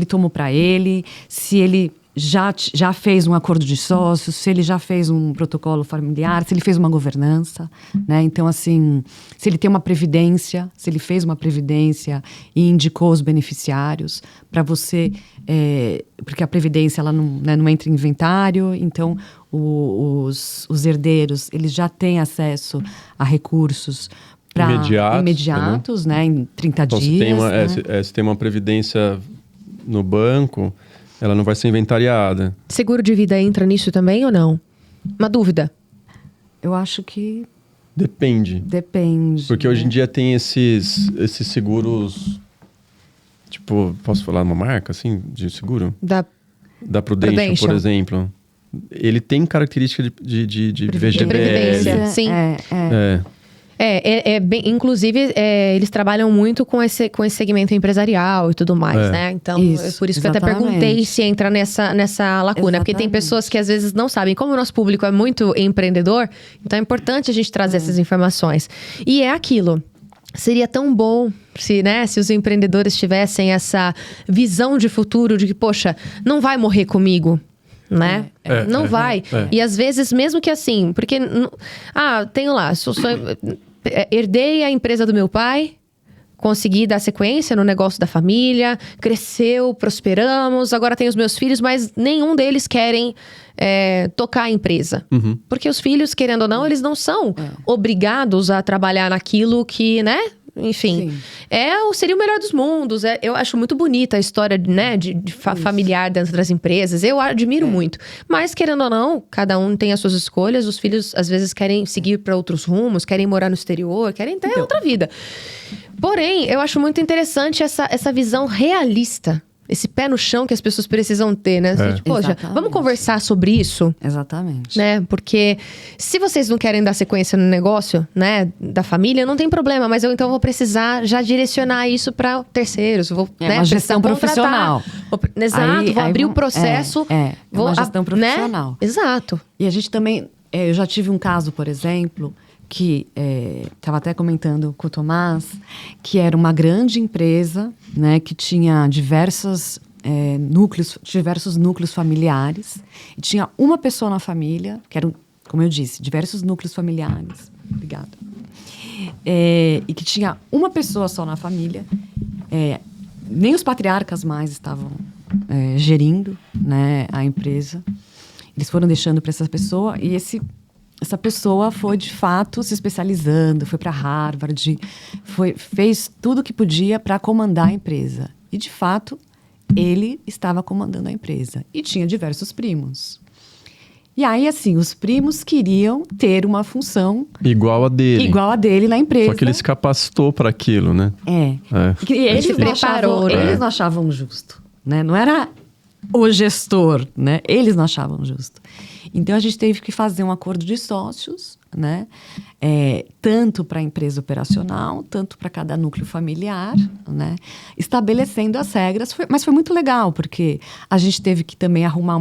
tomou para ele, se ele já fez um acordo de sócios, se ele já fez um protocolo familiar, se ele fez uma governança, né? Então, assim, se ele tem uma previdência, se ele fez uma previdência e indicou os beneficiários para você, porque a previdência ela não entra em inventário, então os herdeiros eles já têm acesso a recursos imediatos, né? Em 30 então, dias. Se tem uma previdência no banco, ela não vai ser inventariada. Seguro de vida entra nisso também ou não? Uma dúvida. Eu acho que... Depende. Porque hoje em dia tem esses seguros... Tipo, posso falar uma marca, assim, de seguro? Da Prudential, por exemplo. Ele tem característica de VGBL. Previdência, sim. Bem, inclusive, eles trabalham muito com esse segmento empresarial e tudo mais, né? Então, por isso que eu até perguntei se entra nessa lacuna. Porque tem pessoas que às vezes não sabem. Como o nosso público é muito empreendedor, então é importante a gente trazer essas informações. E é aquilo. Seria tão bom se os empreendedores tivessem essa visão de futuro de que, poxa, não vai morrer comigo. né? Não vai. É. E às vezes, mesmo que assim, porque... tenho lá, herdei a empresa do meu pai, consegui dar sequência no negócio da família, cresceu, prosperamos, agora tenho os meus filhos, mas nenhum deles querem tocar a empresa. Porque os filhos, querendo ou não, eles não são obrigados a trabalhar naquilo que, né? Enfim, seria o melhor dos mundos. Eu acho muito bonita a história, né, de familiar dentro das empresas. Eu admiro muito. Mas, querendo ou não, cada um tem as suas escolhas. Os filhos, às vezes, querem seguir para outros rumos, querem morar no exterior, querem ter outra vida. Porém, eu acho muito interessante essa visão realista. Esse pé no chão que as pessoas precisam ter, né? Poxa, vamos conversar sobre isso? Exatamente. Né? Porque se vocês não querem dar sequência no negócio, né, da família, não tem problema. Mas eu então vou precisar já direcionar isso para terceiros. Vou, uma gestão profissional. Exato, vou abrir o processo. Uma gestão profissional. Né? Exato. E a gente também... eu já tive um caso, por exemplo... que estava até comentando com o Tomás, que era uma grande empresa, né, que tinha diversos núcleos familiares, e tinha uma pessoa na família, que eram, como eu disse, diversos núcleos familiares, obrigada, e que tinha uma pessoa só na família, nem os patriarcas mais estavam gerindo, né, a empresa, eles foram deixando para essa pessoa, e essa pessoa foi, de fato, se especializando, foi para Harvard, fez tudo o que podia para comandar a empresa. E, de fato, ele estava comandando a empresa. E tinha diversos primos. E aí, assim, os primos queriam ter uma função... igual a dele na empresa. Só que ele se capacitou para aquilo, né? E eles não achavam justo, né? Não era o gestor, né? Eles não achavam justo. Então, a gente teve que fazer um acordo de sócios, né? Tanto para a empresa operacional, tanto para cada núcleo familiar, né? Estabelecendo as regras. Mas foi muito legal, porque a gente teve que também arrumar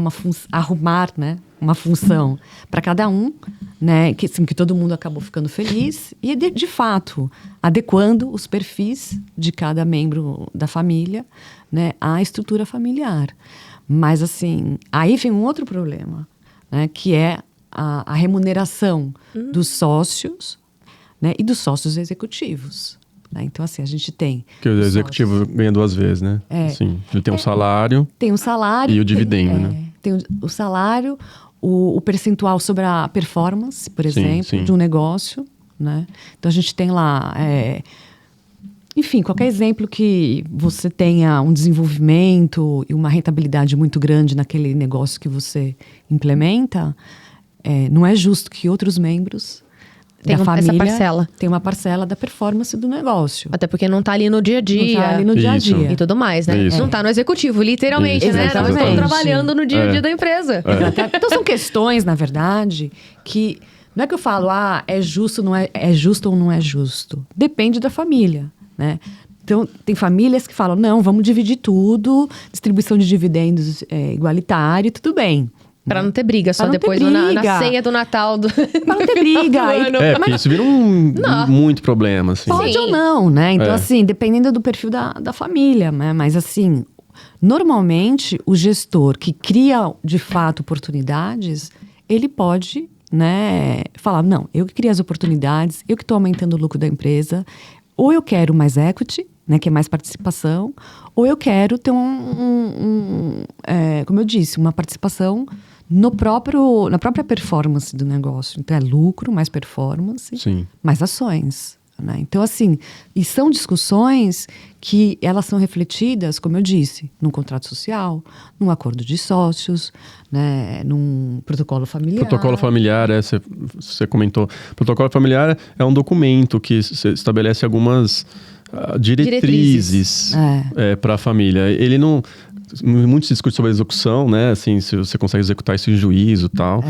né? Uma função para cada um, né? Que todo mundo acabou ficando feliz. E, de fato, adequando os perfis de cada membro da família, né? À estrutura familiar. Mas, assim, aí vem um outro problema, né, que é a remuneração dos sócios, né, e dos sócios executivos. Né? Então, assim, a gente tem... Porque o executivo ganha 2 vezes, né? Assim, ele tem um salário... Tem um salário... E o dividendo, né? Tem o salário, o percentual sobre a performance, por exemplo, de um negócio. Né? Então, a gente tem lá... enfim, qualquer exemplo que você tenha um desenvolvimento e uma rentabilidade muito grande naquele negócio que você implementa, não é justo que outros membros da família tenham uma parcela da performance do negócio. Até porque não está ali no dia a dia. Não tá ali no dia a dia. E tudo mais, né? Isso. Não está no executivo, literalmente, né? Não estão trabalhando no dia a dia da empresa. Então, são questões, na verdade, que... Não é que eu falo, é justo, não é justo ou não é justo. Depende da família. Né? Então, tem famílias que falam, não, vamos dividir tudo, distribuição de dividendos igualitário, tudo bem. Pra não ter briga, só depois na ceia do Natal. Pra não ter briga. Porque isso vira muito problema, assim. Pode ou não, né? Então, assim, dependendo do perfil da família, né? Mas, assim, normalmente, o gestor que cria, de fato, oportunidades, ele pode, né, falar, não, eu que criei as oportunidades, eu que estou aumentando o lucro da empresa, ou eu quero mais equity, né, que é mais participação, ou eu quero ter como eu disse, uma participação na própria performance do negócio. Então, é lucro, mais performance, mais ações. Né? Então, assim, e são discussões que elas são refletidas, como eu disse, num contrato social, num acordo de sócios, né, num protocolo familiar. Protocolo familiar, você comentou. Protocolo familiar é um documento que estabelece algumas diretrizes para a família. Ele não... Muito se discute sobre a execução, né? Assim, se você consegue executar isso em juízo e tal.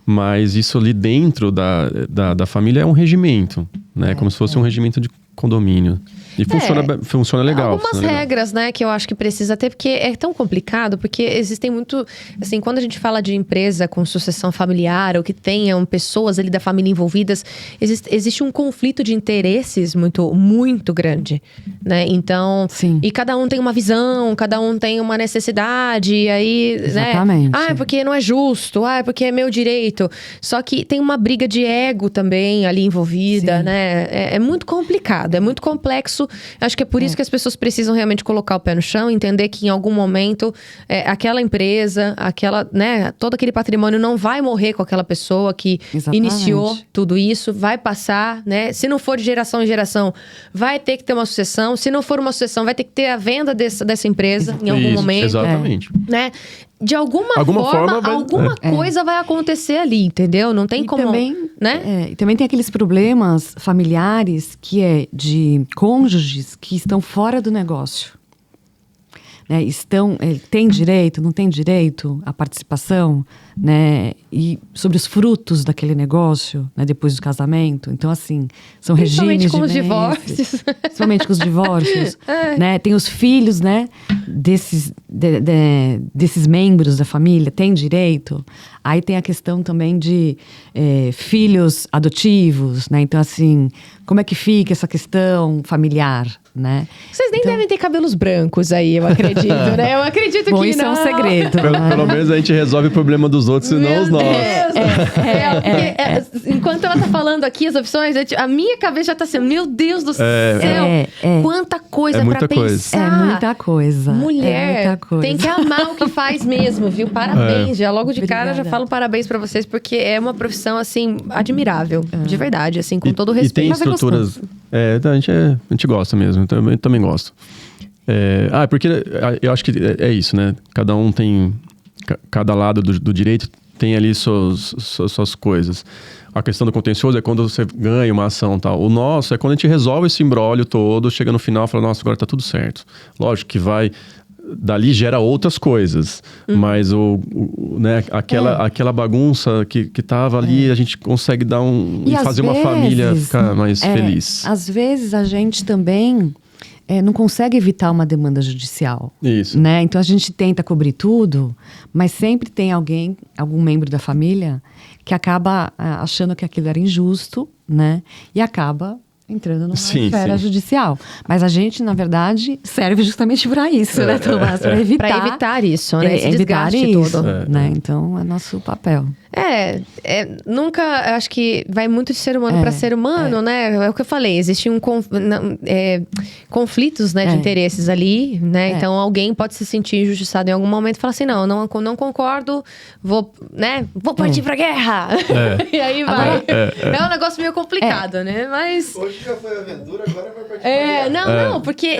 Mas isso ali dentro da família é um regimento, né? Como se fosse um regimento de condomínio. E funciona legal. Algumas funciona legal. regras, né, que eu acho que precisa ter, porque é tão complicado, porque existem muito... Assim, quando a gente fala de empresa com sucessão familiar, ou que tenham pessoas ali da família envolvidas, existe um conflito de interesses muito, muito grande, né? Então... Sim. E cada um tem uma visão, cada um tem uma necessidade, e aí, Exatamente. né? Ah, é porque não é justo, é porque é meu direito. Só que tem uma briga de ego também ali envolvida, Sim. né? É muito complicado, é muito complexo. Acho que é por isso que as pessoas precisam realmente colocar o pé no chão, entender que em algum momento aquela empresa, né, todo aquele patrimônio não vai morrer com aquela pessoa que Exatamente. iniciou tudo isso, vai passar, né? Se não for de geração em geração, vai ter que ter uma sucessão. Se não for uma sucessão, vai ter que ter a venda dessa empresa em algum momento, Exatamente. né? De alguma forma vai- alguma coisa vai acontecer ali, entendeu? Não tem E como, também, né? e também tem aqueles problemas familiares que é de cônjuges que estão fora do negócio. Né? Tem direito, não tem direito à participação, né? E sobre os frutos daquele negócio, né? Depois do casamento. Então, assim, são Principalmente regimes com os de divórcios. Principalmente com os divórcios. Né? Tem os filhos, né? Desses membros da família, tem direito. Aí tem a questão também de filhos adotivos, né? Então, assim, como é que fica essa questão familiar, né? Vocês nem devem ter cabelos brancos aí, eu acredito, né? Eu acredito Bom, que isso não. é um segredo. Pelo menos a gente resolve o problema dos outros e não Meu os nossos. Deus. Enquanto ela tá falando aqui as opções, a minha cabeça já tá assim, meu Deus do céu, quanta coisa É muita pra coisa. pensar. É muita coisa. Mulher, É muita coisa. tem que amar o que faz mesmo, viu? Parabéns. Já logo de cara já Obrigada. falo parabéns pra vocês, porque é uma profissão, assim, admirável. De verdade, assim, com todo o E respeito. tem Mas é estruturas. A gente gosta mesmo, eu também gosto. Porque eu acho que é isso, né? Cada um tem. Cada lado do direito tem ali suas coisas. A questão do contencioso é quando você ganha uma ação e tal. O nosso é quando a gente resolve esse imbróglio todo, chega no final e fala, nossa, agora tá tudo certo. Lógico que dali gera outras coisas, mas né, aquela bagunça que tava ali, a gente consegue dar E fazer às uma família vezes, ficar mais feliz. Às vezes a gente também não consegue evitar uma demanda judicial. Isso. Né? Então a gente tenta cobrir tudo, mas sempre tem algum membro da família, que acaba achando que aquilo era injusto, né? E acaba entrando numa esfera judicial. Mas a gente, na verdade, serve justamente para isso, né, Tomás? Para evitar. Pra evitar isso, né? Esse evitar desgaste isso, todo. né? Então, é nosso papel. Nunca, eu acho que vai muito de ser humano para ser humano, né? É o que eu falei, existem conflitos, né, de interesses ali, né? Então, alguém pode se sentir injustiçado em algum momento e falar assim, não concordo, vou partir pra guerra. E aí vai. É um negócio meio complicado, né? Mas... Hoje já foi aventura, agora vai partir pra guerra. Não, porque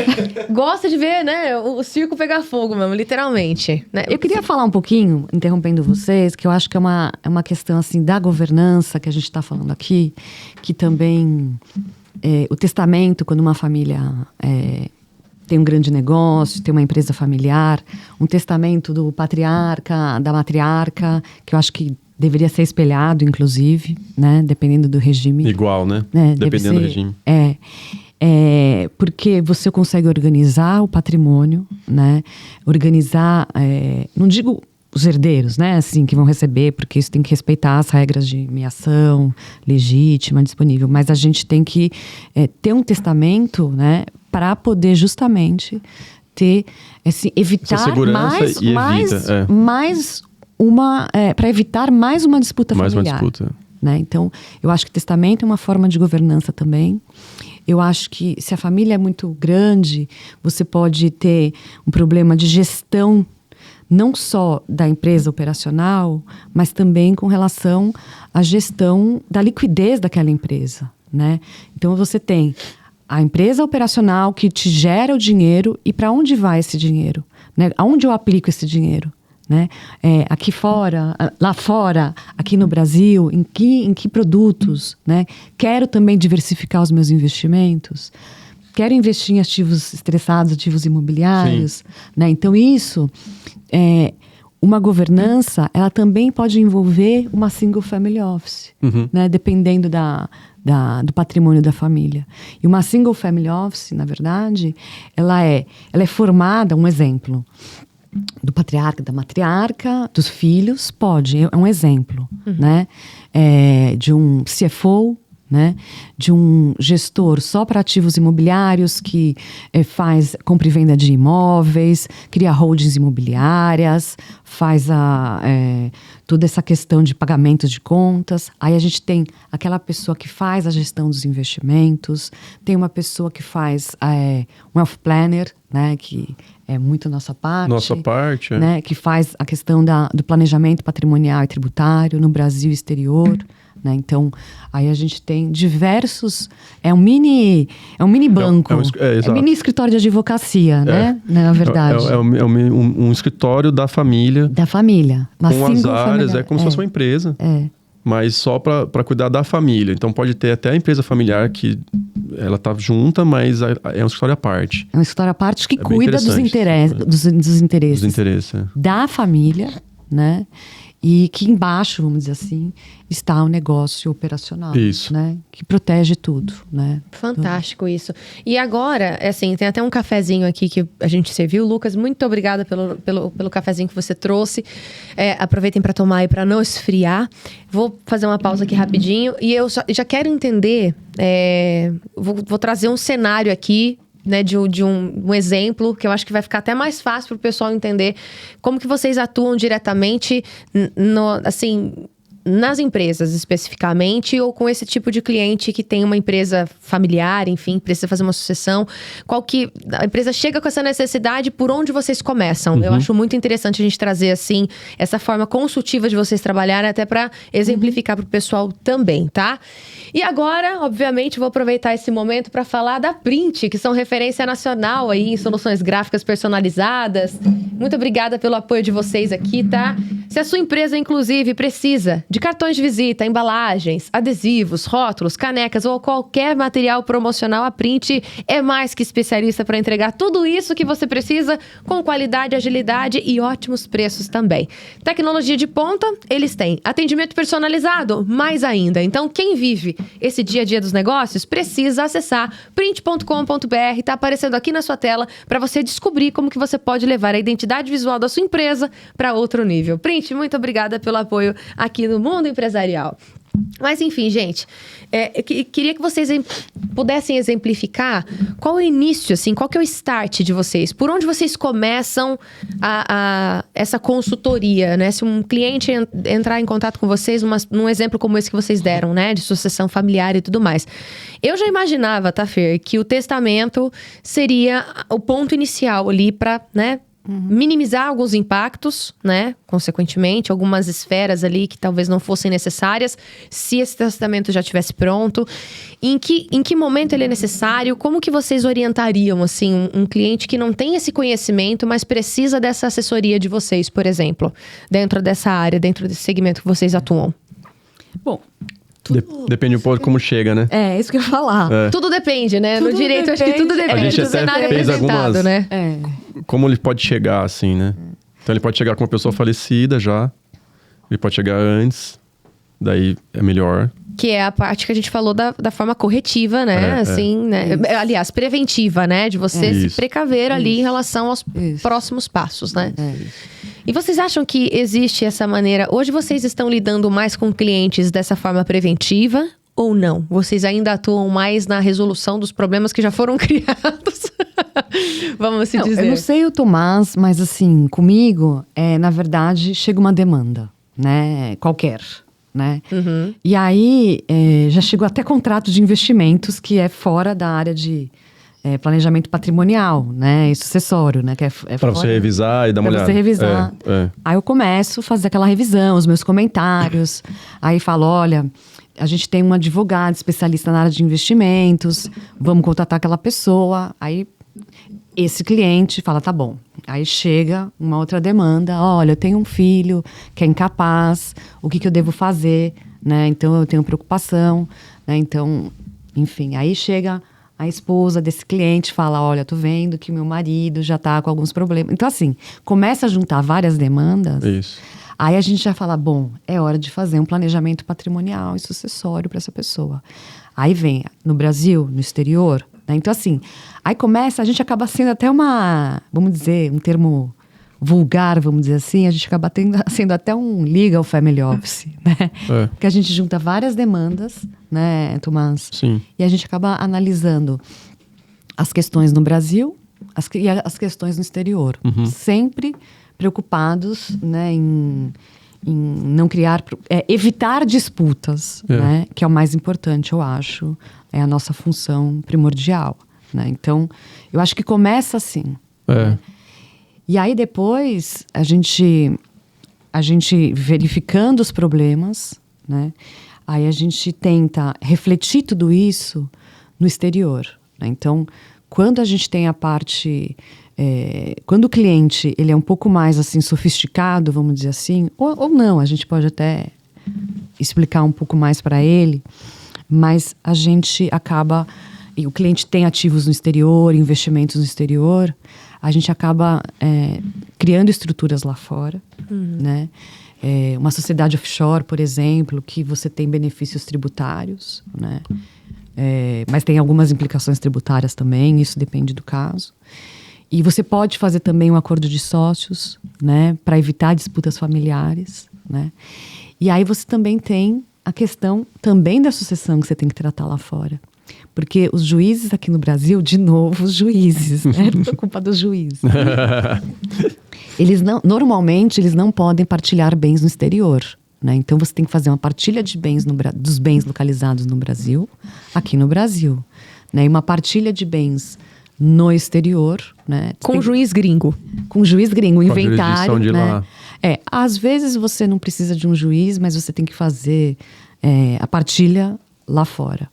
gosta de ver, né, o circo pegar fogo mesmo, literalmente. Né? Eu queria falar um pouquinho, interrompendo vocês, que eu acho que é uma questão assim da governança que a gente está falando aqui, que também o testamento, quando uma família tem um grande negócio, tem uma empresa familiar, um testamento do patriarca, da matriarca, que eu acho que deveria ser espelhado, inclusive, né, dependendo do regime. Igual, né? Dependendo do regime. Porque você consegue organizar o patrimônio, né? Organizar, não digo os herdeiros, né, assim, que vão receber, porque isso tem que respeitar as regras de meação legítima, disponível, mas a gente tem que ter um testamento, né, para poder justamente ter, assim, evitar para evitar mais uma disputa familiar. Né? Então, eu acho que testamento é uma forma de governança também. Eu acho que se a família é muito grande, você pode ter um problema de gestão não só da empresa operacional, mas também com relação à gestão da liquidez daquela empresa, né? Então, você tem a empresa operacional que te gera o dinheiro e para onde vai esse dinheiro? Né? Aonde eu aplico esse dinheiro? Né? Aqui fora, lá fora, aqui no Brasil, em que produtos? Né? Quero também diversificar os meus investimentos. Quero investir em ativos estressados, ativos imobiliários. Né? Então, isso... uma governança, ela também pode envolver uma single family office, né? Dependendo do patrimônio da família. E uma single family office, na verdade, ela é formada, um exemplo, do patriarca, da matriarca, dos filhos, é um exemplo, né? De um CFO, né? De um gestor só para ativos imobiliários que faz compra e venda de imóveis, cria holdings imobiliárias, faz toda essa questão de pagamentos de contas. Aí a gente tem aquela pessoa que faz a gestão dos investimentos, tem uma pessoa que faz um wealth planner, né? Que é muito nossa parte. Nossa parte, né? Que faz a questão do planejamento patrimonial e tributário no Brasil e exterior. Né? Então, aí a gente tem diversos... É um mini banco. É um mini escritório de advocacia, né? Na verdade. É um escritório da família. Da família. Com as áreas, como se fosse uma empresa. Mas só para cuidar da família. Então, pode ter até a empresa familiar que ela tá junta, mas é um escritório à parte. É um escritório à parte que cuida dos interesses da família, né? E que embaixo, vamos dizer assim, está o negócio operacional. Isso. Né? Que protege tudo, né? Fantástico isso. E agora, assim, tem até um cafezinho aqui que a gente serviu. Lucas, muito obrigada pelo cafezinho que você trouxe. Aproveitem para tomar e para não esfriar. Vou fazer uma pausa aqui rapidinho. E eu já quero entender... Vou trazer um cenário aqui, né, de um exemplo que eu acho que vai ficar até mais fácil para o pessoal entender como que vocês atuam diretamente nas empresas especificamente, ou com esse tipo de cliente que tem uma empresa familiar, enfim, precisa fazer uma sucessão. A empresa chega com essa necessidade, por onde vocês começam? Eu acho muito interessante a gente trazer, assim, essa forma consultiva de vocês trabalharem, até para exemplificar para o pessoal também, tá? E agora, obviamente, vou aproveitar esse momento para falar da Print, que são referência nacional aí em soluções gráficas personalizadas. Muito obrigada pelo apoio de vocês aqui, tá? Se a sua empresa, inclusive, precisa de cartões de visita, embalagens, adesivos, rótulos, canecas ou qualquer material promocional, a Print é mais que especialista para entregar tudo isso que você precisa com qualidade, agilidade e ótimos preços também. Tecnologia de ponta, eles têm. Atendimento personalizado, mais ainda. Então, quem vive esse dia a dia dos negócios precisa acessar print.com.br, tá aparecendo aqui na sua tela para você descobrir como que você pode levar a identidade visual da sua empresa para outro nível. Print, muito obrigada pelo apoio aqui no Mundo Empresarial. Mas enfim, gente, queria que vocês pudessem exemplificar qual é o início, assim, qual que é o start de vocês? Por onde vocês começam essa consultoria, né? Se um cliente entrar em contato com vocês, num exemplo como esse que vocês deram, né? De sucessão familiar e tudo mais. Eu já imaginava, tá, Fer, que o testamento seria o ponto inicial ali para, né? Minimizar alguns impactos, né? Consequentemente, algumas esferas ali que talvez não fossem necessárias, se esse testamento já estivesse pronto. Em que momento ele é necessário? Como que vocês orientariam, assim, um cliente que não tem esse conhecimento, mas precisa dessa assessoria de vocês, por exemplo, dentro dessa área, dentro desse segmento que vocês atuam? Bom... Depende um pouco de como chega, né? É, isso que eu ia falar. Tudo depende, né? Tudo no direito, acho que tudo depende. A gente do até cenário fez apresentado, né? Como ele pode chegar, assim, né? Então, ele pode chegar com uma pessoa falecida já. Ele pode chegar antes. Daí é melhor. Que é a parte que a gente falou da forma corretiva, né? Né? Aliás, preventiva, né? De você se precaver ali em relação aos próximos passos, né? E vocês acham que existe essa maneira... Hoje vocês estão lidando mais com clientes dessa forma preventiva ou não? Vocês ainda atuam mais na resolução dos problemas que já foram criados? Vamos se dizer. Eu não sei o Tomás, mas assim, comigo, na verdade, chega uma demanda, né? Qualquer... Né? E aí, já chegou até contrato de investimentos que é fora da área de planejamento patrimonial, né? E sucessório, né? Que para você revisar e dar uma olhada. Para você revisar. Aí eu começo a fazer aquela revisão, os meus comentários. Aí falo, olha, a gente tem um advogado especialista na área de investimentos, vamos contratar aquela pessoa. Aí esse cliente fala, tá bom. Aí chega uma outra demanda, olha, eu tenho um filho que é incapaz, o que eu devo fazer, né? Então eu tenho preocupação, né? Então, enfim, aí chega a esposa desse cliente, fala, olha, tô vendo que meu marido já tá com alguns problemas. Então assim, começa a juntar várias demandas. Isso. Aí a gente já fala, bom, é hora de fazer um planejamento patrimonial e sucessório para essa pessoa. Aí vem no Brasil, no exterior, né? Então assim, aí começa, a gente acaba sendo até vamos dizer, um termo vulgar, vamos dizer assim, a gente acaba sendo até um legal family office, né? Porque a gente junta várias demandas, né, Tomás? Sim. E a gente acaba analisando as questões no Brasil e as questões no exterior. Sempre preocupados, né, em não criar... evitar disputas, né? Que é o mais importante, eu acho. É a nossa função primordial, né? Então, eu acho que começa assim. Né? E aí depois, a gente verificando os problemas, né? Aí a gente tenta refletir tudo isso no exterior, né? Então, quando a gente tem a parte... quando o cliente ele é um pouco mais assim sofisticado, vamos dizer assim, ou não, a gente pode até explicar um pouco mais para ele, mas a gente acaba... E o cliente tem ativos no exterior, investimentos no exterior... A gente acaba criando estruturas lá fora, né? Uma sociedade offshore, por exemplo, que você tem benefícios tributários, né? Mas tem algumas implicações tributárias também, isso depende do caso. E você pode fazer também um acordo de sócios, né? Para evitar disputas familiares, né? E aí você também tem a questão também da sucessão que você tem que tratar lá fora. Porque os juízes aqui no Brasil, de novo, os juízes, né? Por culpa dos juízes. Normalmente, eles não podem partilhar bens no exterior, né? Então, você tem que fazer uma partilha de bens dos bens localizados no Brasil, aqui no Brasil, né? E uma partilha de bens no exterior, né? Com juiz gringo. Com juiz gringo, inventário, de né? lá. Às vezes você não precisa de um juiz, mas você tem que fazer a partilha lá fora.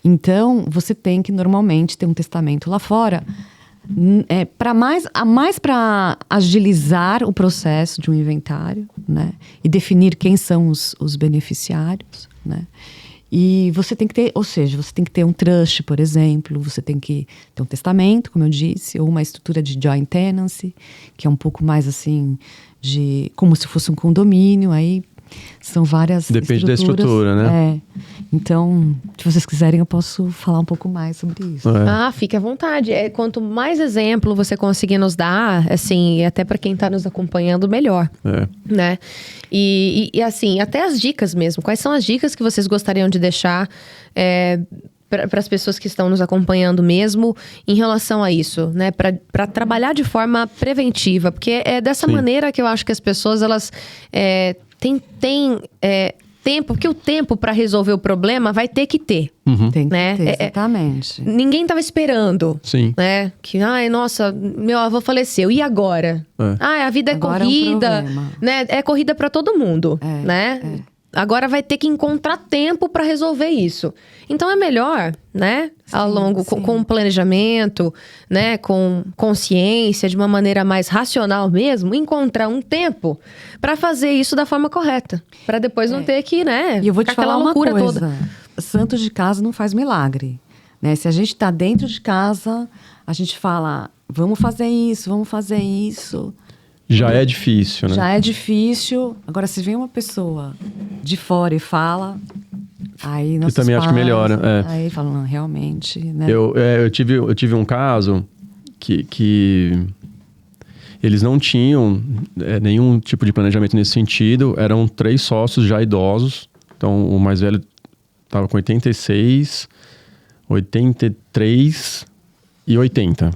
Então, você tem que normalmente ter um testamento lá fora, mais para agilizar o processo de um inventário, né? E definir quem são os beneficiários, né? E você tem que ter, ou seja, você tem que ter um trust, por exemplo, você tem que ter um testamento, como eu disse, ou uma estrutura de joint tenancy, que é um pouco mais assim, como se fosse um condomínio, aí são várias Depende da estrutura, né? Então, se vocês quiserem, eu posso falar um pouco mais sobre isso. Fique à vontade. Quanto mais exemplo você conseguir nos dar, assim, até para quem está nos acompanhando, melhor. Né? E assim, até as dicas mesmo. Quais são as dicas que vocês gostariam de deixar para as pessoas que estão nos acompanhando mesmo em relação a isso, né? Para trabalhar de forma preventiva. Porque é dessa maneira que eu acho que as pessoas, elas têm tempo, porque o tempo para resolver o problema vai ter que ter. Tem que né? ter, exatamente. Ninguém estava esperando. Sim. Né? Que, nossa, meu avô faleceu. E agora? A vida agora corrida. É um problema. Né? É corrida para todo mundo. Né? Agora vai ter que encontrar tempo para resolver isso. Então é melhor, né? Ao longo, com planejamento, né? Com consciência, de uma maneira mais racional mesmo, encontrar um tempo para fazer isso da forma correta. Para depois não ter que, né? E eu vou te falar uma coisa. Toda. Santo de casa não faz milagre. Né? Se a gente está dentro de casa, a gente fala, vamos fazer isso, vamos fazer isso. Já é difícil, né? Já é difícil. Agora, se vem uma pessoa de fora e fala, aí nossos Eu também acho que melhora. Aí falam, não, realmente, né? Eu tive um caso que eles não tinham nenhum tipo de planejamento nesse sentido. Eram 3 sócios já idosos. Então, o mais velho estava com 86, 83 e 80.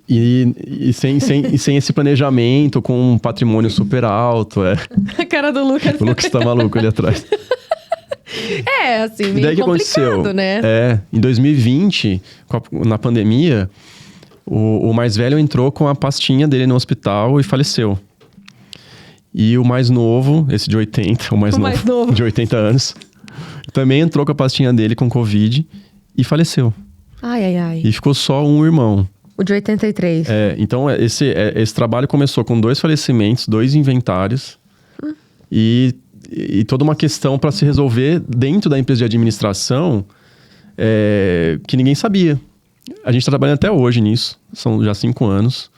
E sem esse planejamento, com um patrimônio super alto. A cara do Lucas. O Lucas tá maluco ali atrás. Assim, meio E daí que complicado, aconteceu? Né? Em 2020, na pandemia, o mais velho entrou com a pastinha dele no hospital e faleceu. E o mais novo, esse de 80, o mais novo, de 80 anos, também entrou com a pastinha dele com Covid e faleceu. Ai. E ficou só um irmão. O de 83. Então, esse trabalho começou com 2 falecimentos, 2 inventários e toda uma questão para se resolver dentro da empresa de administração que ninguém sabia. A gente está trabalhando até hoje nisso, são já 5 anos.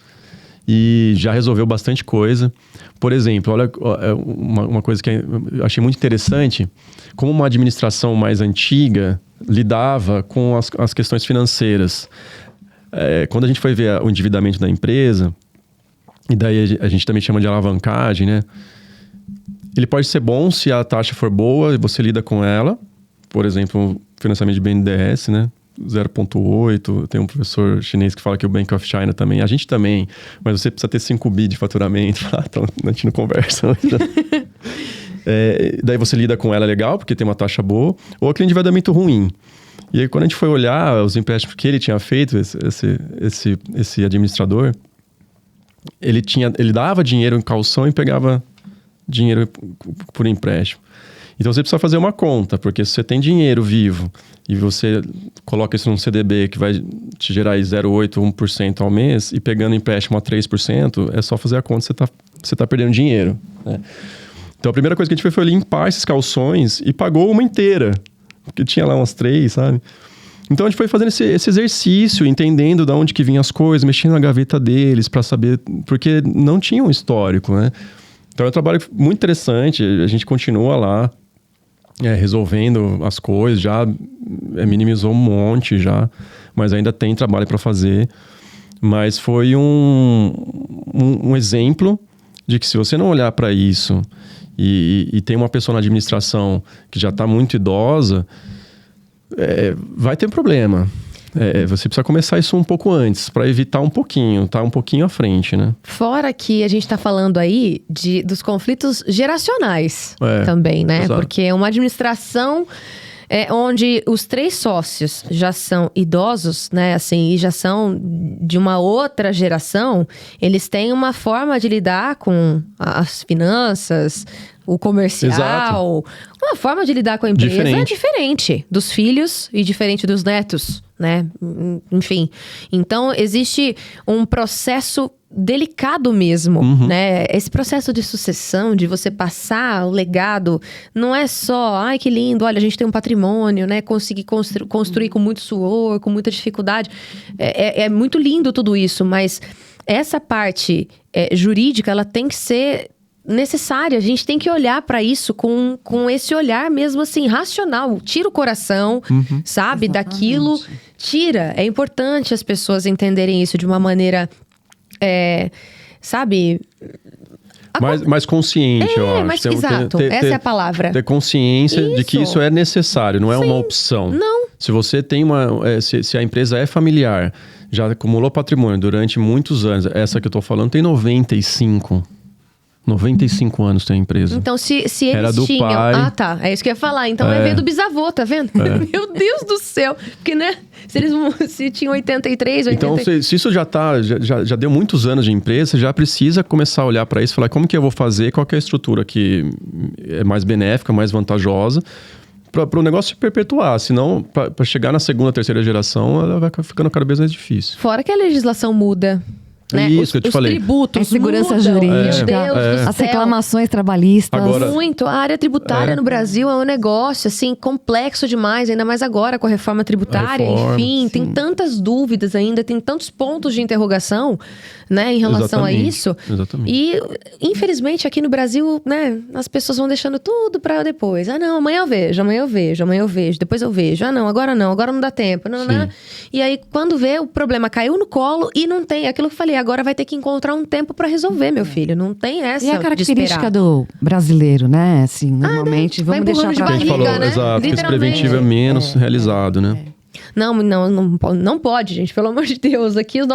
e já resolveu bastante coisa. Por exemplo, olha uma coisa que eu achei muito interessante, como uma administração mais antiga lidava com as questões financeiras. Quando a gente foi ver o endividamento da empresa, e daí a gente também chama de alavancagem, né? Ele pode ser bom se a taxa for boa e você lida com ela. Por exemplo, financiamento de BNDES, né? 0,8. Tem um professor chinês que fala que o Bank of China também. A gente também. Mas você precisa ter 5 bi de faturamento. Então a gente não conversa. Daí você lida com ela legal, porque tem uma taxa boa. Ou aquele endividamento ruim. E aí, quando a gente foi olhar os empréstimos que ele tinha feito, esse administrador, ele dava dinheiro em calção e pegava dinheiro por empréstimo. Então você precisa fazer uma conta, porque se você tem dinheiro vivo e você coloca isso num CDB que vai te gerar 0,8%, 1% ao mês e pegando empréstimo a 3%, é só fazer a conta, você tá perdendo dinheiro, né? Então a primeira coisa que a gente fez foi limpar esses calções e pagou uma inteira, porque tinha lá umas 3, sabe? Então a gente foi fazendo esse exercício, entendendo de onde que vinham as coisas, mexendo na gaveta deles para saber, porque não tinha um histórico, né? Então é um trabalho muito interessante, a gente continua lá resolvendo as coisas, já minimizou um monte já, mas ainda tem trabalho para fazer. Mas foi um exemplo de que se você não olhar para isso e tem uma pessoa na administração que já está muito idosa, vai ter problema. Você precisa começar isso um pouco antes, para evitar um pouquinho, tá um pouquinho à frente, né? Fora que a gente está falando aí dos conflitos geracionais também, né? Exato. Porque uma administração onde os 3 sócios já são idosos, né? Assim, e já são de uma outra geração, eles têm uma forma de lidar com as finanças, o comercial, Exato. uma forma de lidar com a empresa diferente dos filhos e diferente dos netos, né? Enfim, então existe um processo delicado mesmo, né? Esse processo de sucessão, de você passar o legado, não é só, ai que lindo, olha, a gente tem um patrimônio, né? Conseguir construir com muito suor, com muita dificuldade. É muito lindo tudo isso, mas essa parte jurídica, ela tem que ser necessária. A gente tem que olhar para isso com esse olhar mesmo assim, racional. Tira o coração, sabe? Exatamente. Daquilo, tira. É importante as pessoas entenderem isso de uma maneira, sabe? Mais consciente, eu acho. Mas exato. Essa é a palavra. Ter consciência de que isso é necessário, não é uma opção. Não. Se você tem se a empresa é familiar, já acumulou patrimônio durante muitos anos, essa que eu tô falando tem 95 anos tem a empresa. Então, se eles Era do tinham... pai. Ah, tá. É isso que eu ia falar. Então, vai ver do bisavô, tá vendo? Meu Deus do céu. Porque, né? Se tinham 83, 80... Então, se isso já deu muitos anos de empresa, você já precisa começar a olhar para isso e falar como que eu vou fazer, qual que é a estrutura que é mais benéfica, mais vantajosa, para o negócio se perpetuar. Senão, para chegar na segunda, terceira geração, ela vai ficando cada vez mais difícil. Fora que a legislação muda. Né? Isso que eu te falei. Os tributos A segurança mudam. jurídica, Meu Deus do as céu. reclamações trabalhistas. Agora- Muito. A área tributária no Brasil é um negócio, assim, complexo demais. Ainda mais agora com a reforma tributária. A reforma, Enfim, tem tantas dúvidas ainda. Tem tantos pontos de interrogação, né? Em relação a Exatamente, isso. exatamente. E, infelizmente, aqui no Brasil, né? As pessoas vão deixando tudo pra depois. Ah, não, amanhã eu vejo, depois eu vejo. Ah, não, agora não dá tempo. Não, né? E aí, quando vê, o problema caiu no colo e não tem. Aquilo que eu falei, agora vai ter que encontrar um tempo pra resolver, meu filho. Não tem essa E a de característica esperar. do brasileiro, né? Assim, normalmente, vai vamos deixar empurrando de pra A gente barriga, falou, né? exato, que esse Literalmente. preventivo é menos realizado, né? Não pode, gente. Pelo amor de Deus. Aqui o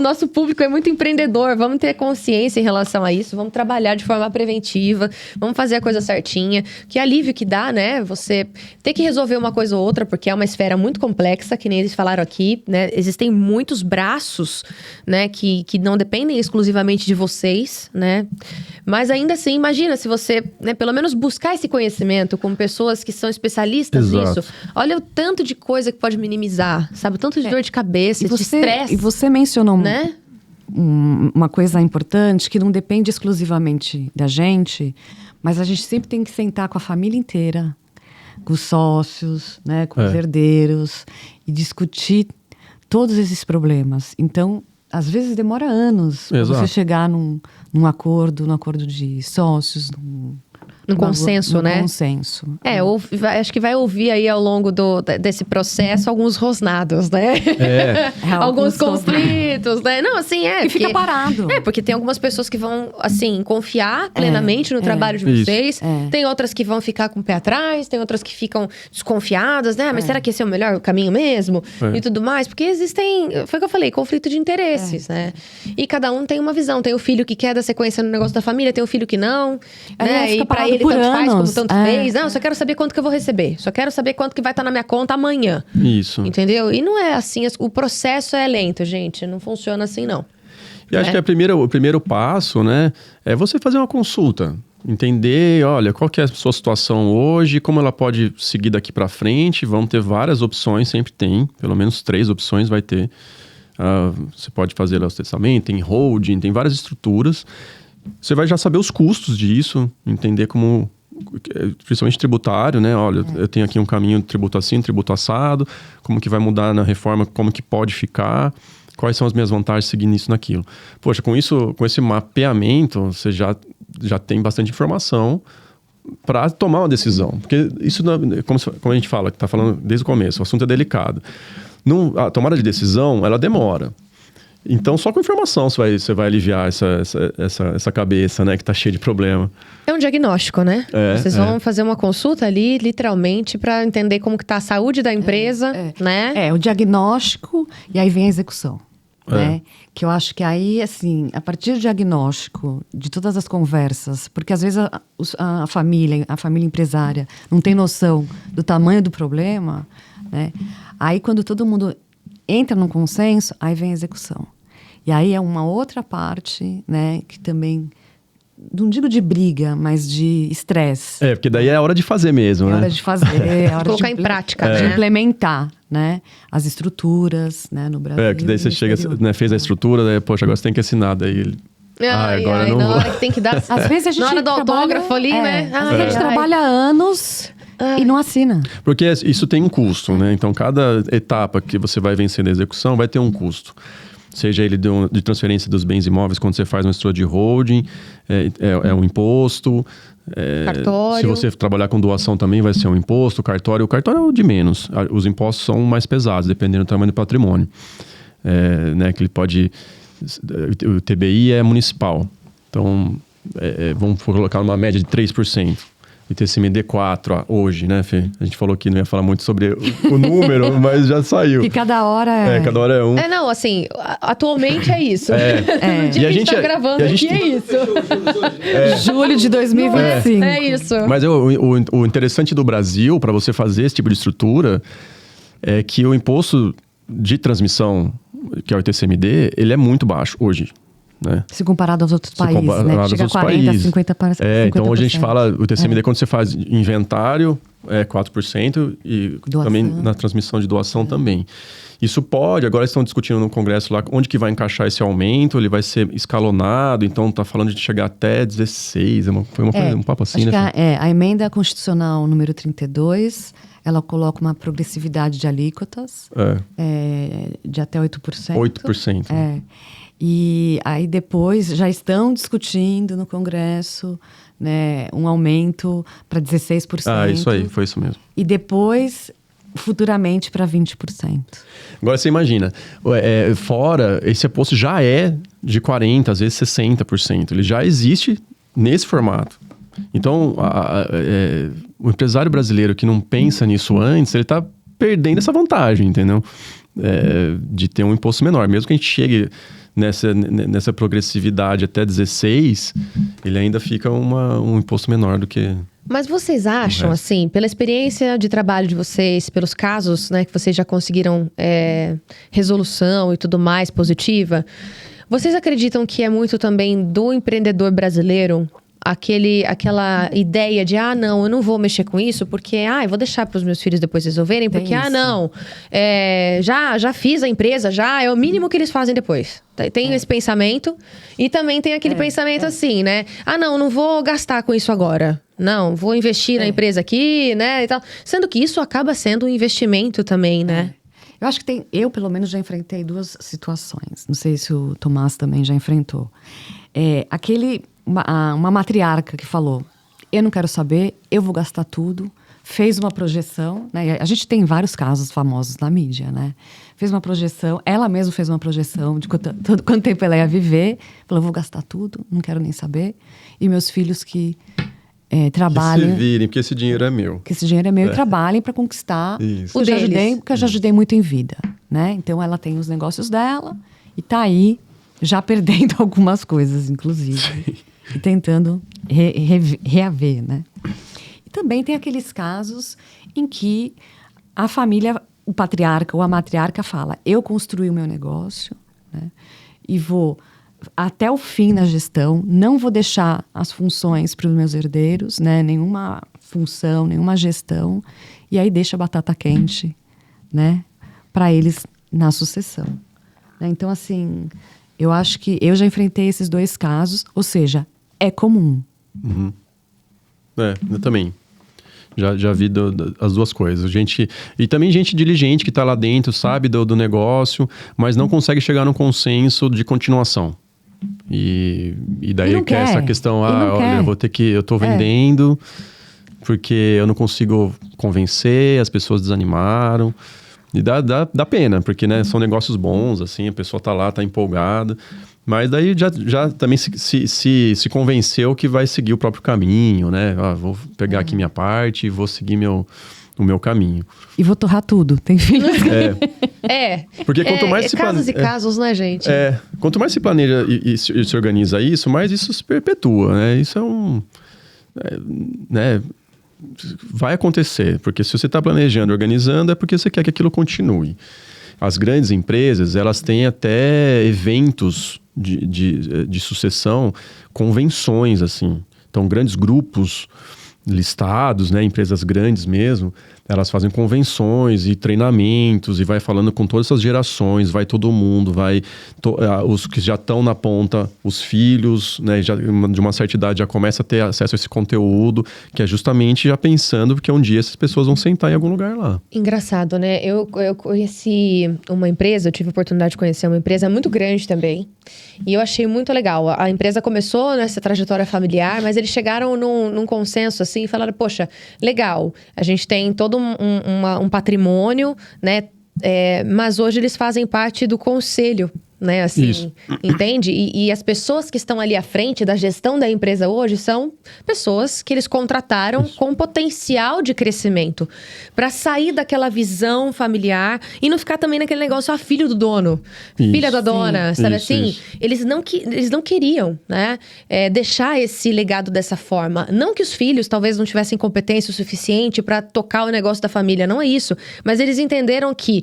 nosso público é muito empreendedor. Vamos ter consciência em relação a isso. Vamos trabalhar de forma preventiva. Vamos fazer a coisa certinha. Que alívio que dá, né? Você ter que resolver uma coisa ou outra, porque é uma esfera muito complexa, que nem eles falaram aqui, né? Existem muitos braços, né? Que não dependem exclusivamente de vocês, né? Mas ainda assim, imagina se você, né, pelo menos buscar esse conhecimento com pessoas que são especialistas Exato. nisso. Olha o tanto de coisa que pode minimizar, sabe? O tanto de dor de cabeça, de estresse, E você mencionou né? uma coisa importante que não depende exclusivamente da gente, mas a gente sempre tem que sentar com a família inteira, com os sócios, né, com os herdeiros, e discutir todos esses problemas. Então, às vezes demora anos pra Exato. você chegar num acordo de sócios, Um consenso, num né? consenso. Acho que vai ouvir aí ao longo desse processo alguns rosnados, né? Alguns conflitos, né? Não, assim, E fica parado. Porque tem algumas pessoas que vão, assim, confiar plenamente no trabalho de Isso. vocês. É. Tem outras que vão ficar com o pé atrás, tem outras que ficam desconfiadas, né? Mas será que esse é o melhor caminho mesmo? É. E tudo mais. Porque existem, foi o que eu falei, conflito de interesses, né? E cada um tem uma visão. Tem o filho que quer dar sequência no negócio da família, tem o filho que não. Né? Fica E pra parado ele por tanto faz como anos. tanto fez. Não, só quero saber quanto que eu vou receber. Só quero saber quanto que vai estar na minha conta amanhã. Isso. Entendeu? E não é assim. O processo é lento, gente. Não funciona assim, não. E acho que o primeiro passo, né, é você fazer uma consulta. Entender, olha, qual que é a sua situação hoje, como ela pode seguir daqui para frente. Vão ter várias opções, sempre tem. Pelo menos 3 opções vai ter. Você pode fazer lá o testamento, tem holding, tem várias estruturas. Você vai já saber os custos disso, entender como, principalmente tributário, né? Olha, eu tenho aqui um caminho de tributo assim, tributo assado, como que vai mudar na reforma, como que pode ficar, quais são as minhas vantagens seguindo isso naquilo. Poxa, com esse mapeamento, você já tem bastante informação para tomar uma decisão. Porque isso, como a gente fala, que está falando desde o começo, o assunto é delicado. A tomada de decisão, ela demora. Então, só com informação você vai aliviar essa cabeça, né, que tá cheia de problema. É um diagnóstico, né? Vocês vão fazer uma consulta ali, literalmente, para entender como que tá a saúde da empresa, né? O diagnóstico e aí vem a execução, né? Que eu acho que aí, assim, a partir do diagnóstico, de todas as conversas, porque às vezes a família empresária não tem noção do tamanho do problema, né? Aí quando todo mundo entra num consenso, aí vem a execução. E aí é uma outra parte, né, que também, não digo de briga, mas de estresse. Porque daí é a hora de fazer mesmo, né? É hora de fazer, é hora Colocar de em prática, de né? implementar, né, as estruturas, né, no Brasil. Que daí você e no chega, exterior. né, fez a estrutura, daí, poxa, agora você tem que assinar, daí ele... agora eu não na vou. hora que tem que dar... Às vezes a gente na hora do autógrafo ali, né? Às vezes a gente trabalha anos e não assina. Porque isso tem um custo, né? Então, cada etapa que você vai vencendo a execução vai ter um custo. Seja ele de transferência dos bens imóveis, quando você faz uma estrutura de holding, é um imposto. Cartório. Se você trabalhar com doação também, vai ser um imposto. O cartório é o de menos. Os impostos são mais pesados, dependendo do tamanho do patrimônio. Né? Que ele pode... O TBI é municipal. Então, vamos colocar uma média de 3%. ITCMD 4 hoje, né, Fê? A gente falou que não ia falar muito sobre o número, mas já saiu. Que cada hora cada hora é um. Não, assim, atualmente é isso. No dia E a que a gente gente tá gravando aqui, é isso. Julho de 2025. É isso. Mas o interessante do Brasil, para você fazer esse tipo de estrutura, é que o imposto de transmissão, que é o ITCMD, ele é muito baixo hoje. Né? Se comparado aos outros países, né? Chega a 40%, países. 50%. Então hoje a gente fala, o ITCMD quando você faz inventário, é 4%, e doação. Também na transmissão de doação também. Isso pode, agora estão discutindo no Congresso lá, onde que vai encaixar esse aumento, ele vai ser escalonado, então está falando de chegar até 16, foi um papo assim, acho né? Que a emenda constitucional número 32, ela coloca uma progressividade de alíquotas de até 8%. 8%. E aí depois já estão discutindo no Congresso, né, um aumento para 16%. Isso aí, foi isso mesmo. E depois, futuramente, para 20%. Agora você imagina, fora, esse imposto já é de 40%, às vezes 60%. Ele já existe nesse formato. Então, o empresário brasileiro que não pensa nisso antes, ele está perdendo essa vantagem, entendeu? De ter um imposto menor. Mesmo que a gente chegue nessa progressividade até 16, ele ainda fica um imposto menor do que... Mas vocês acham, assim, pela experiência de trabalho de vocês, pelos casos, né, que vocês já conseguiram resolução e tudo mais positiva, vocês acreditam que é muito também do empreendedor brasileiro aquela ideia de, não, eu não vou mexer com isso porque, eu vou deixar para os meus filhos depois resolverem, porque, não, já fiz a empresa, é o mínimo que eles fazem depois. Tem esse pensamento e também tem aquele pensamento assim, né? Não vou gastar com isso agora. Não, vou investir na empresa aqui, né, e tal. Sendo que isso acaba sendo um investimento também, né? Eu acho que eu pelo menos já enfrentei 2 situações. Não sei se o Tomás também já enfrentou. Uma matriarca que falou, eu não quero saber, eu vou gastar tudo. Fez uma projeção, né? A gente tem vários casos famosos na mídia, né? Fez uma projeção, ela mesma fez uma projeção de quanto tempo ela ia viver. Falou, eu vou gastar tudo, não quero nem saber. E meus filhos que trabalhem... Que se virem, porque esse dinheiro é meu. Que esse dinheiro é meu e trabalhem para conquistar. Isso. O deles. Porque eu já ajudei muito em vida, né? Então, ela tem os negócios dela e tá aí, já perdendo algumas coisas, inclusive. E tentando reaver, né? Também tem aqueles casos em que a família, o patriarca ou a matriarca fala, eu construí o meu negócio, né, e vou até o fim na gestão, não vou deixar as funções para os meus herdeiros, né, nenhuma função, nenhuma gestão, e aí deixa a batata quente, né, para eles na sucessão. Né? Então, assim, eu acho que eu já enfrentei esses 2 casos, ou seja, é comum. Uhum. Eu também. Já vi as 2 coisas. E também gente diligente que está lá dentro, sabe do negócio, mas não consegue chegar num consenso de continuação. E daí que é essa questão, olha, eu tô vendendo porque eu não consigo convencer, as pessoas desanimaram. E dá pena, porque, né, são negócios bons, assim, a pessoa tá lá, tá empolgada. Mas daí já também se convenceu que vai seguir o próprio caminho, né? Vou pegar aqui minha parte e vou seguir o meu caminho. E vou torrar tudo, tem filhos. Porque quanto mais se casos e casos, né, gente? Quanto mais se planeja e se organiza isso, mais isso se perpetua, né? Isso é né? Vai acontecer, porque se você está planejando, organizando, é porque você quer que aquilo continue. As grandes empresas, elas têm até eventos de sucessão, convenções, assim. Então, grandes grupos listados, né, empresas grandes mesmo, elas fazem convenções e treinamentos e vai falando com todas essas gerações, vai todo mundo, os que já estão na ponta, os filhos, né, já, de uma certa idade já começa a ter acesso a esse conteúdo, que é justamente já pensando que um dia essas pessoas vão sentar em algum lugar lá. Engraçado, né? Eu conheci uma empresa, eu tive a oportunidade de conhecer uma empresa muito grande também, e eu achei muito legal. A empresa começou nessa trajetória familiar, mas eles chegaram num consenso assim, e falaram, poxa, legal, a gente tem todo um patrimônio, né? Mas hoje eles fazem parte do conselho, né? Assim, isso. Entende? E as pessoas que estão ali à frente da gestão da empresa hoje são pessoas que eles contrataram com potencial de crescimento para sair daquela visão familiar e não ficar também naquele negócio, filho do dono, filha da dona, sabe assim? Isso. Eles não queriam, né? Deixar esse legado dessa forma. Não que os filhos talvez não tivessem competência o suficiente para tocar o negócio da família, não é isso. Mas eles entenderam que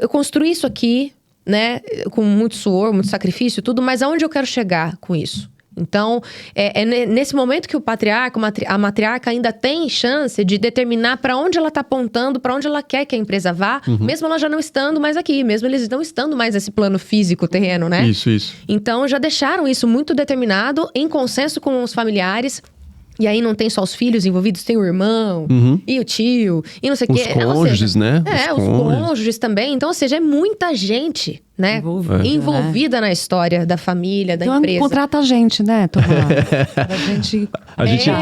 eu construí isso aqui, né, com muito suor, muito sacrifício, tudo, mas aonde eu quero chegar com isso? Então, nesse momento que o patriarca, a matriarca ainda tem chance de determinar para onde ela está apontando, para onde ela quer que a empresa vá, mesmo ela já não estando mais aqui, mesmo eles não estando mais nesse plano físico, terreno, né? Isso. Então, já deixaram isso muito determinado, em consenso com os familiares. E aí não tem só os filhos envolvidos, tem o irmão e o tio, e não sei o quê. Os cônjuges, né? Os cônjuges também. Então, ou seja, é muita gente, né? Envolvida na história da família, da empresa. Contrata a gente, né, Tomás? A gente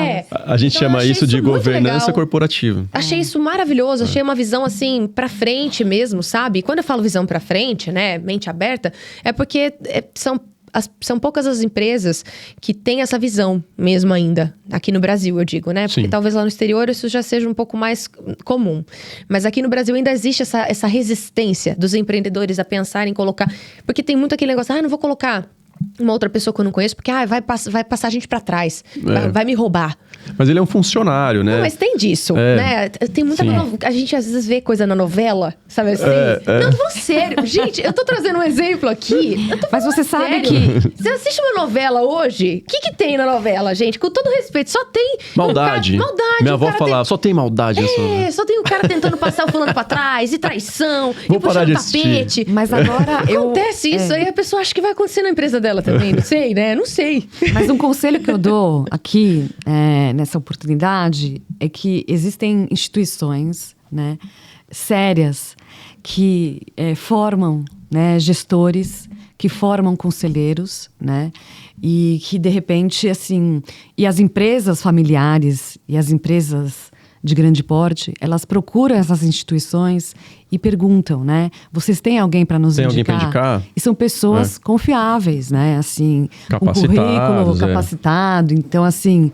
então, chama isso de governança legal. corporativa. Achei isso maravilhoso, achei uma visão assim, pra frente mesmo, sabe? Quando eu falo visão pra frente, né, mente aberta, é porque são poucas as empresas que têm essa visão mesmo ainda. Aqui no Brasil, eu digo, né? Porque talvez lá no exterior isso já seja um pouco mais comum. Mas aqui no Brasil ainda existe essa resistência dos empreendedores a pensar em colocar... Porque tem muito aquele negócio, não vou colocar uma outra pessoa que eu não conheço, porque vai passar a gente pra trás, vai me roubar. Mas ele é um funcionário, né? Não, mas tem disso, né? Tem muita... A gente às vezes vê coisa na novela, sabe assim? Não, tô sério. Gente, eu tô trazendo um exemplo aqui. Mas você sabe que... Você assiste uma novela hoje, o que tem na novela, gente? Com todo respeito, só tem... Maldade. Minha avó falava, só tem maldade. Só tem o cara tentando passar o fulano pra trás, e traição, e puxando o tapete. Mas agora acontece isso, aí a pessoa acha que vai acontecer na empresa dela também, não sei, né? Não sei. Mas um conselho que eu dou aqui, nessa oportunidade, é que existem instituições, né, sérias, que formam, né, gestores, que formam conselheiros, né? E que, de repente, assim... E as empresas familiares e as empresas de grande porte, elas procuram essas instituições e perguntam, né? Vocês têm alguém para nos indicar? Tem alguém para indicar? E são pessoas confiáveis, né? Assim, com currículo capacitado. Então, assim...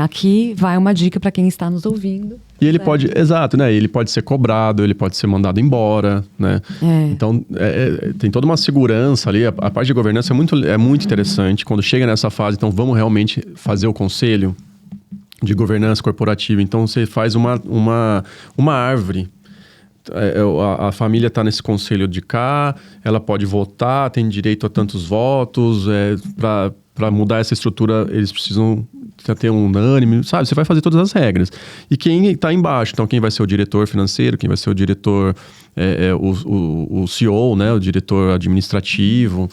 aqui vai uma dica para quem está nos ouvindo. E ele pode, exato, né? Ele pode ser cobrado, ele pode ser mandado embora, né? Então, tem toda uma segurança ali. A parte de governança é muito interessante. Quando chega nessa fase, então vamos realmente fazer o conselho de governança corporativa. Então, você faz uma árvore. A família está nesse conselho de cá, ela pode votar, tem direito a tantos votos, para mudar essa estrutura, eles precisam ter um unânime, sabe? Você vai fazer todas as regras. E quem está embaixo? Então, quem vai ser o diretor financeiro, quem vai ser o diretor, o CEO, né? O diretor administrativo.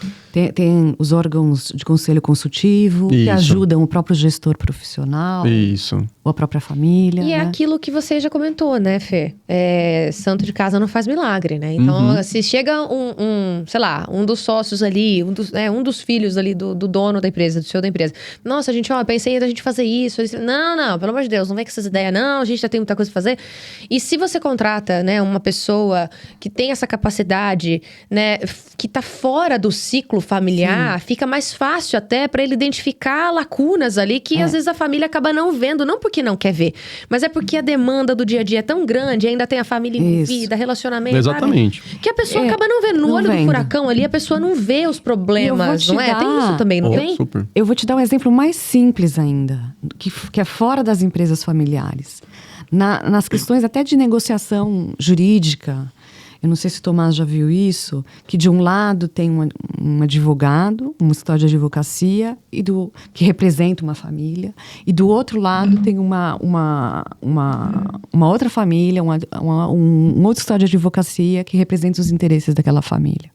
Tem os órgãos de conselho consultivo, que ajudam o próprio gestor profissional. Isso. Ou a própria família. E né? é aquilo que você já comentou, né, Fê? Santo de casa não faz milagre, né? Então, se chega sei lá, um dos sócios ali, um dos filhos ali do dono da empresa, do CEO da empresa. Nossa, gente, pensei da gente fazer isso. Não, pelo amor de Deus, não vem com essas ideias, não. A gente já tem muita coisa pra fazer. E se você contrata, né, uma pessoa que tem essa capacidade, né, que tá fora do ciclo familiar, fica mais fácil até para ele identificar lacunas ali que às vezes a família acaba não vendo, não porque não quer ver, mas é porque a demanda do dia a dia é tão grande, ainda tem a família envolvida, relacionamento. Exatamente. Sabe? Que a pessoa acaba não vendo. No olho do furacão ali, a pessoa não vê os problemas, não é? Tem isso também, não tem? Super. Eu vou te dar um exemplo mais simples ainda, que é fora das empresas familiares. Nas questões até de negociação jurídica, eu não sei se o Tomás já viu isso, que de um lado tem um advogado, um escritório de advocacia, que representa uma família, e do outro lado tem uma outra família, um outro escritório de advocacia que representa os interesses daquela família.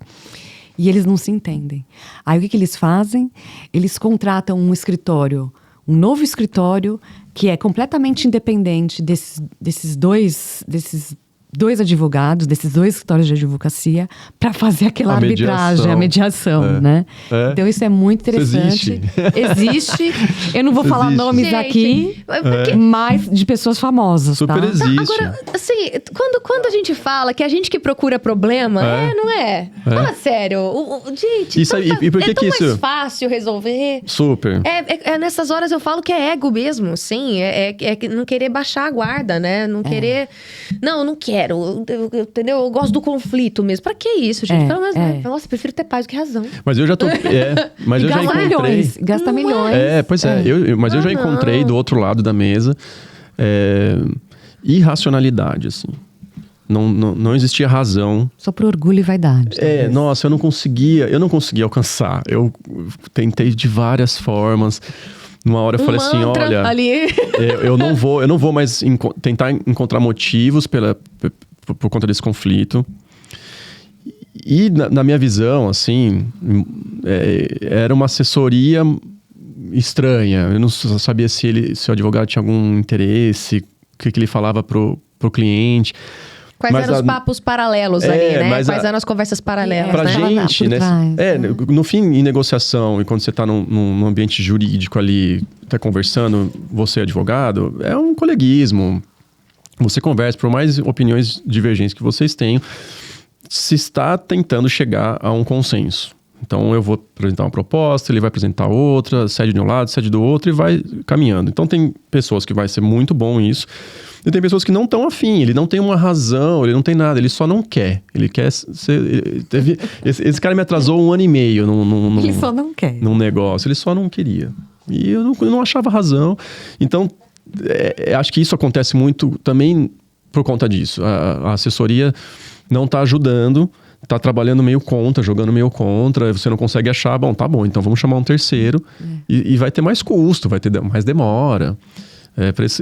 E eles não se entendem. Aí o que eles fazem? Eles contratam um novo escritório, que é completamente independente desses dois advogados, desses dois escritórios de advocacia, para fazer aquela arbitragem, a mediação, né? Então isso é muito interessante. Existe. Eu não vou falar nomes aqui, mas de pessoas famosas, super tá? existe. Agora, assim, quando a gente fala que a gente que procura problema, não é? Fala sério. Gente, isso aí, e por que tão isso? mais fácil resolver. Super. Nessas horas eu falo que é ego mesmo, sim. É não querer baixar a guarda, né? Não querer... Não, não quero. Entendeu? Eu gosto do conflito mesmo. Pra que isso, gente? Pelo menos, nossa, prefiro ter paz do que razão. Mas eu já tô... mas eu já encontrei... Gasta milhões. Pois é. Mas eu já encontrei do outro lado da mesa irracionalidade, assim. Não existia razão. Só por orgulho e vaidade. Nossa, eu não conseguia alcançar. Eu tentei de várias formas. Numa hora eu falei assim, olha, eu não vou mais tentar encontrar motivos por conta desse conflito. E na minha visão, assim, era uma assessoria estranha. Eu não sabia se o advogado tinha algum interesse, o que ele falava pro cliente. Quais eram os papos paralelos ali, né? Quais eram as conversas paralelas, pra né? gente, né? No fim, em negociação, e quando você tá num ambiente jurídico ali, tá conversando, você é advogado, é um coleguismo. Você conversa, por mais opiniões divergentes que vocês tenham, se está tentando chegar a um consenso. Então, eu vou apresentar uma proposta, ele vai apresentar outra, cede de um lado, cede do outro e vai caminhando. Então, tem pessoas que vai ser muito bom isso. E tem pessoas que não estão afim, ele não tem uma razão, ele não tem nada, ele só não quer. Ele quer ser... Esse cara me atrasou 1 ano e meio ele só não quer. Num negócio, ele só não queria. E eu não achava razão. Então, acho que isso acontece muito também por conta disso. A assessoria não está ajudando, está trabalhando meio contra, jogando meio contra, você não consegue achar, tá bom, então vamos chamar um terceiro e vai ter mais custo, vai ter mais demora.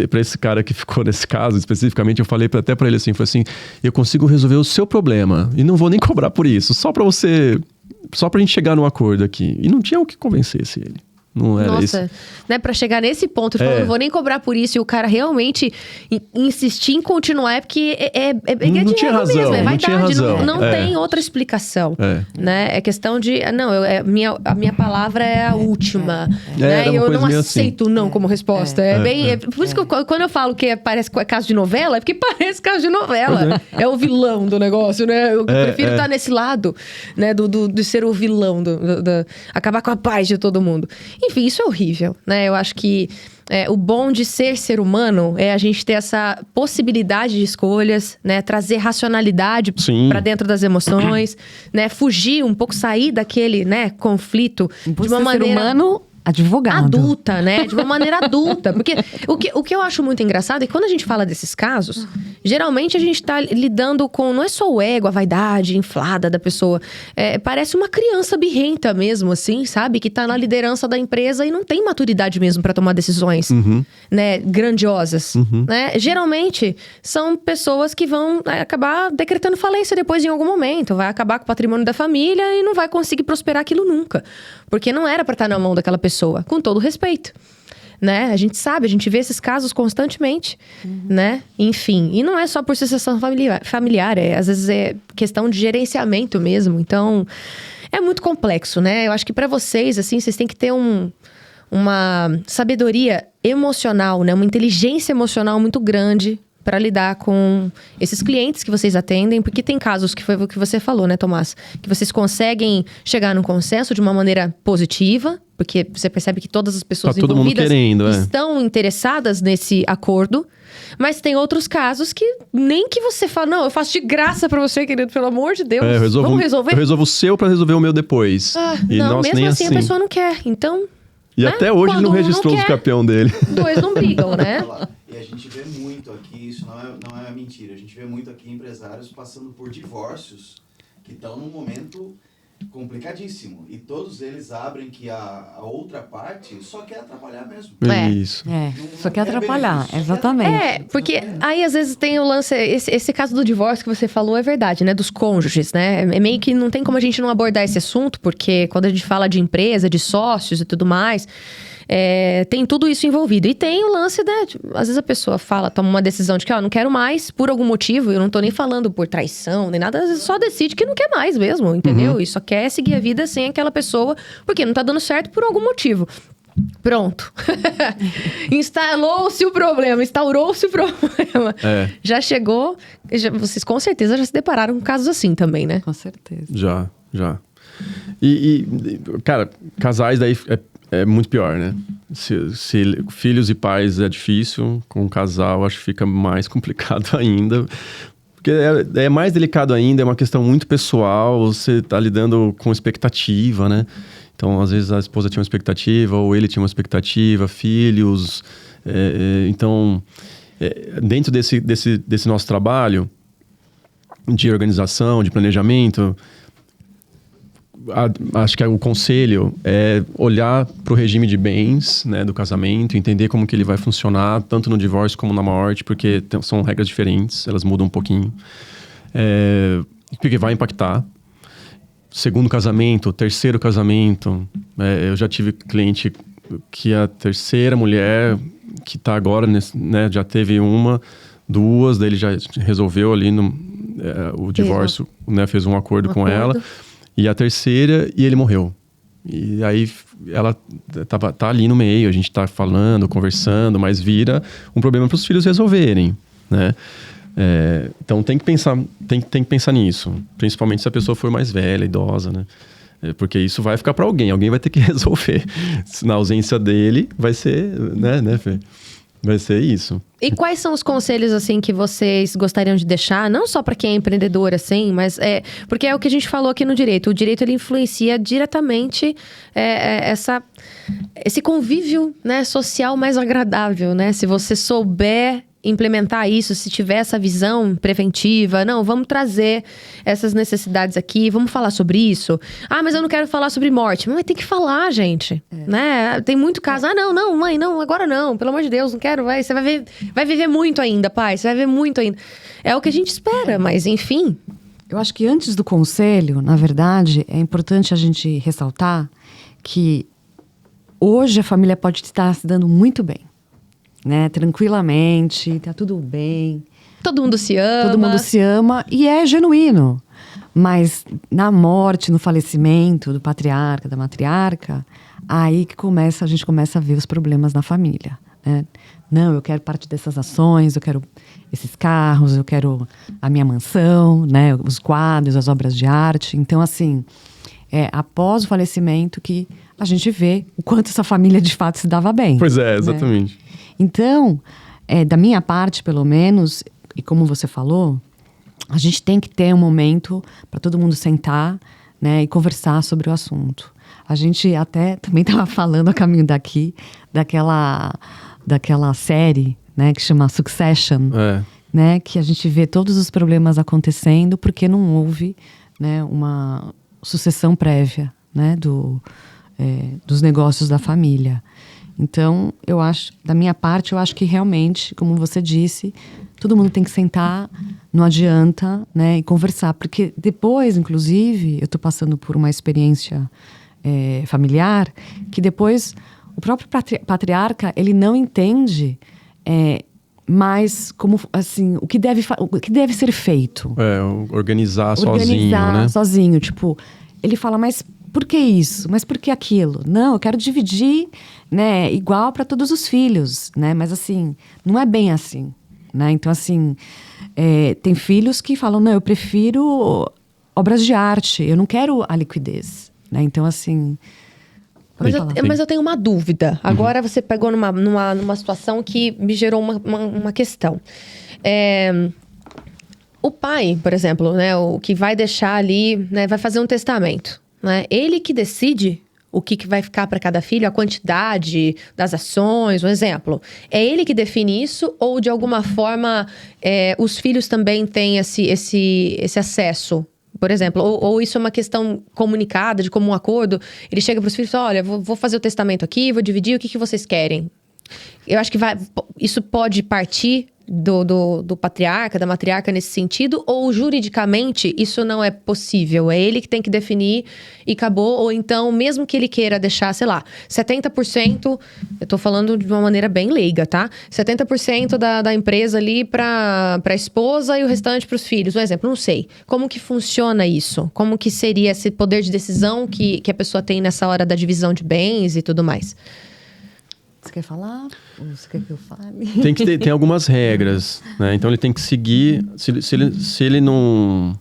Para esse cara que ficou nesse caso especificamente, eu falei até para ele assim, foi assim, eu consigo resolver o seu problema e não vou nem cobrar por isso, só pra gente chegar num acordo aqui. E não tinha o que convencesse ele. Não era isso. Nossa, né, pra chegar nesse ponto, eu não vou nem cobrar por isso, e o cara realmente insistir em continuar, é porque é Não tinha razão, mesmo, é não vaidade, tinha razão. não tem outra explicação, É. né? É questão de, a minha palavra é a última, né? era E uma eu coisa não meio assim. aceito o não como resposta. Por isso que quando eu falo que parece caso de novela, é porque parece caso de novela. É o vilão do negócio, né? Eu prefiro estar nesse lado, né? De ser o vilão, acabar com a paz de todo mundo. Enfim, isso é horrível, né? Eu acho que o bom de ser humano é a gente ter essa possibilidade de escolhas, né? Trazer racionalidade para dentro das emoções, né? Fugir um pouco, sair daquele, né, conflito de uma maneira... ser humano advogado. Adulta, né? De uma maneira adulta. Porque o que eu acho muito engraçado é que quando a gente fala desses casos, geralmente a gente tá lidando com... Não é só o ego, a vaidade inflada da pessoa. Parece uma criança birrenta mesmo, assim, sabe? Que tá na liderança da empresa e não tem maturidade mesmo para tomar decisões, né? Grandiosas, né? Geralmente, são pessoas que vão acabar decretando falência depois em algum momento. Vai acabar com o patrimônio da família e não vai conseguir prosperar aquilo nunca. Porque não era para estar na mão daquela pessoa, com todo respeito, né? A gente sabe, a gente vê esses casos constantemente, né? Enfim, e não é só por sucessão familiar, às vezes é questão de gerenciamento mesmo. Então, é muito complexo, né? Eu acho que para vocês, assim, vocês têm que ter uma sabedoria emocional, né? Uma inteligência emocional muito grande para lidar com esses clientes que vocês atendem, porque tem casos, que foi o que você falou, né, Tomás? Que vocês conseguem chegar num consenso de uma maneira positiva, porque você percebe que todas as pessoas Tá todo mundo envolvidas querendo, estão interessadas nesse acordo. Mas tem outros casos que nem que você fala, não, eu faço de graça pra você, querido, pelo amor de Deus. Vamos resolver? Eu resolvo o seu pra resolver o meu depois. Não, mesmo assim a pessoa não quer. Então, e né? até hoje ele não registrou os campeão dele. Dois não brigam, né? E a gente vê muito aqui, isso não é mentira, a gente vê muito aqui empresários passando por divórcios que estão num momento complicadíssimo. E todos eles abrem que a outra parte só quer atrapalhar mesmo. Isso. Só quer atrapalhar, exatamente. Porque aí às vezes tem o lance, esse caso do divórcio que você falou é verdade, né? Dos cônjuges, né? É meio que não tem como a gente não abordar esse assunto, porque quando a gente fala de empresa, de sócios e tudo mais, tem tudo isso envolvido. E tem o lance, né? Às vezes a pessoa toma uma decisão de que, não quero mais, por algum motivo, eu não tô nem falando por traição, nem nada, às vezes só decide que não quer mais mesmo, entendeu? E só quer seguir a vida sem aquela pessoa, porque não tá dando certo por algum motivo. Pronto. Instaurou-se o problema. Já chegou. Vocês com certeza já se depararam com casos assim também, né? Com certeza. Já. E cara, casais daí é muito pior, né? Se filhos e pais é difícil, com um casal acho que fica mais complicado ainda. Porque é mais delicado ainda, é uma questão muito pessoal, você tá lidando com expectativa, né? Então, às vezes a esposa tinha uma expectativa, ou ele tinha uma expectativa, filhos. Então, dentro desse nosso trabalho de organização, de planejamento, acho que o conselho é olhar para o regime de bens, né, do casamento, entender como que ele vai funcionar, tanto no divórcio como na morte, porque são regras diferentes, elas mudam um pouquinho. Porque vai impactar. Segundo casamento, terceiro casamento. Eu já tive cliente que a terceira mulher, que está agora, né, já teve duas, daí ele já resolveu ali o divórcio, né, fez um acordo com ela. E a terceira, e ele morreu. E aí ela tá ali no meio, a gente tá falando, conversando, mas vira um problema para os filhos resolverem, né? Então tem que pensar nisso, principalmente se a pessoa for mais velha, idosa, né? Porque isso vai ficar para alguém vai ter que resolver. Na ausência dele, vai ser, né, Fê? Vai ser isso. E quais são os conselhos, assim, que vocês gostariam de deixar? Não só para quem é empreendedor, assim, mas porque é o que a gente falou aqui no direito. O direito, ele influencia diretamente esse convívio, né, social mais agradável, né? Se você souber implementar isso, se tiver essa visão preventiva, não, vamos trazer essas necessidades aqui, vamos falar sobre isso. Mas eu não quero falar sobre morte. Mas tem que falar, gente, né? Tem muito caso, não, mãe, não, agora não, pelo amor de Deus, não quero, você vai viver muito ainda, pai, você vai viver muito ainda. É o que a gente espera, mas enfim. Eu acho que antes do conselho, na verdade, é importante a gente ressaltar que Hoje a família pode estar se dando muito bem, né? Tranquilamente, tá tudo bem. Todo mundo se ama. Todo mundo se ama e é genuíno. Mas na morte, no falecimento do patriarca, da matriarca, aí que a gente começa a ver os problemas na família, né? Não, eu quero parte dessas ações, eu quero esses carros, eu quero a minha mansão, né? Os quadros, as obras de arte. Então, assim, após o falecimento que a gente vê o quanto essa família de fato se dava bem. Pois é, né? exatamente. Então, da minha parte, pelo menos, e como você falou, a gente tem que ter um momento para todo mundo sentar, né, e conversar sobre o assunto. A gente até também estava falando a caminho daqui, daquela série, né, que chama Succession, né, que a gente vê todos os problemas acontecendo porque não houve, né, uma sucessão prévia, né, dos negócios da família. Então, eu acho, da minha parte, eu acho que realmente, como você disse, todo mundo tem que sentar, não adianta, né, e conversar. Porque depois, inclusive, eu estou passando por uma experiência familiar, que depois o próprio patriarca, ele não entende mais como, assim, o que deve ser feito. Organizar sozinho, né? Sozinho, tipo, ele fala, mas por que isso? Mas por que aquilo? Não, eu quero dividir, né, igual para todos os filhos, né? Mas assim, não é bem assim, né? Então, assim, tem filhos que falam, não, eu prefiro obras de arte, eu não quero a liquidez, né? Então, assim... Mas eu tenho uma dúvida. Agora você pegou numa situação que me gerou uma questão. O pai, por exemplo, né, o que vai deixar ali, né, vai fazer um testamento, né? Ele que decide o que vai ficar para cada filho, a quantidade das ações, um exemplo. É ele que define isso ou, de alguma forma, os filhos também têm esse acesso? Por exemplo, ou isso é uma questão comunicada, de comum acordo, ele chega para os filhos e fala, olha, vou fazer o testamento aqui, vou dividir, o que vocês querem? Eu acho que isso pode partir do patriarca, da matriarca nesse sentido, ou juridicamente isso não é possível? É ele que tem que definir e acabou? Ou então, mesmo que ele queira deixar, sei lá, 70%, eu tô falando de uma maneira bem leiga, tá? 70% da empresa ali pra esposa e o restante pros filhos. Um exemplo, não sei. Como que funciona isso? Como que seria esse poder de decisão que a pessoa tem nessa hora da divisão de bens e tudo mais? Você quer falar? Ou você quer que eu fale? Tem algumas regras, né? Então ele tem que seguir. Se ele não.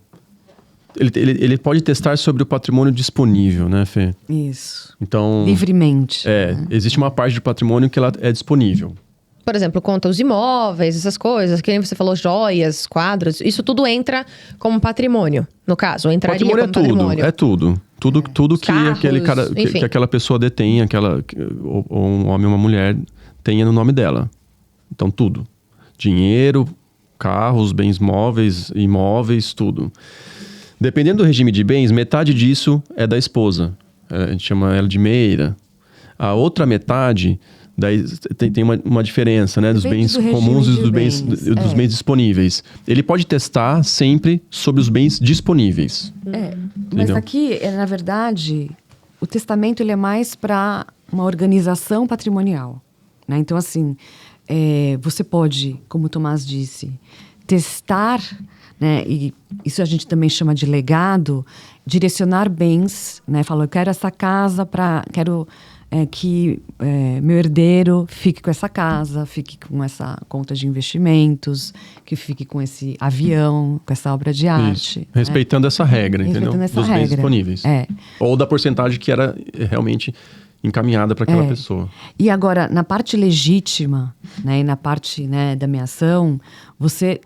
Ele pode testar sobre o patrimônio disponível, né, Fê? Isso. Então. Livremente. Existe uma parte do patrimônio que ela é disponível. Por exemplo, conta os imóveis, essas coisas, que nem você falou, joias, quadros, isso tudo entra como patrimônio, no caso, entraria como patrimônio. É tudo. Tudo que carros, aquele cara, que aquela pessoa detém, ou um homem ou uma mulher tenha no nome dela. Então, tudo. Dinheiro, carros, bens móveis, imóveis, tudo. Dependendo do regime de bens, metade disso é da esposa. A gente chama ela de meira. A outra metade... Daí tem uma diferença, né? Dos bens comuns e dos bens disponíveis. Ele pode testar sempre sobre os bens disponíveis. Mas aqui, na verdade, o testamento ele é mais para uma organização patrimonial, né? Então, assim, você pode, como o Tomás disse, testar, né? E isso a gente também chama de legado, direcionar bens, né? Falou, eu quero essa casa quero que meu herdeiro fique com essa casa, fique com essa conta de investimentos, que fique com esse avião, com essa obra de arte. Isso. Respeitando essa regra, entendeu? Dos bens disponíveis. Ou da porcentagem que era realmente encaminhada para aquela pessoa. E agora, na parte legítima, né, e na parte, né, da meação, você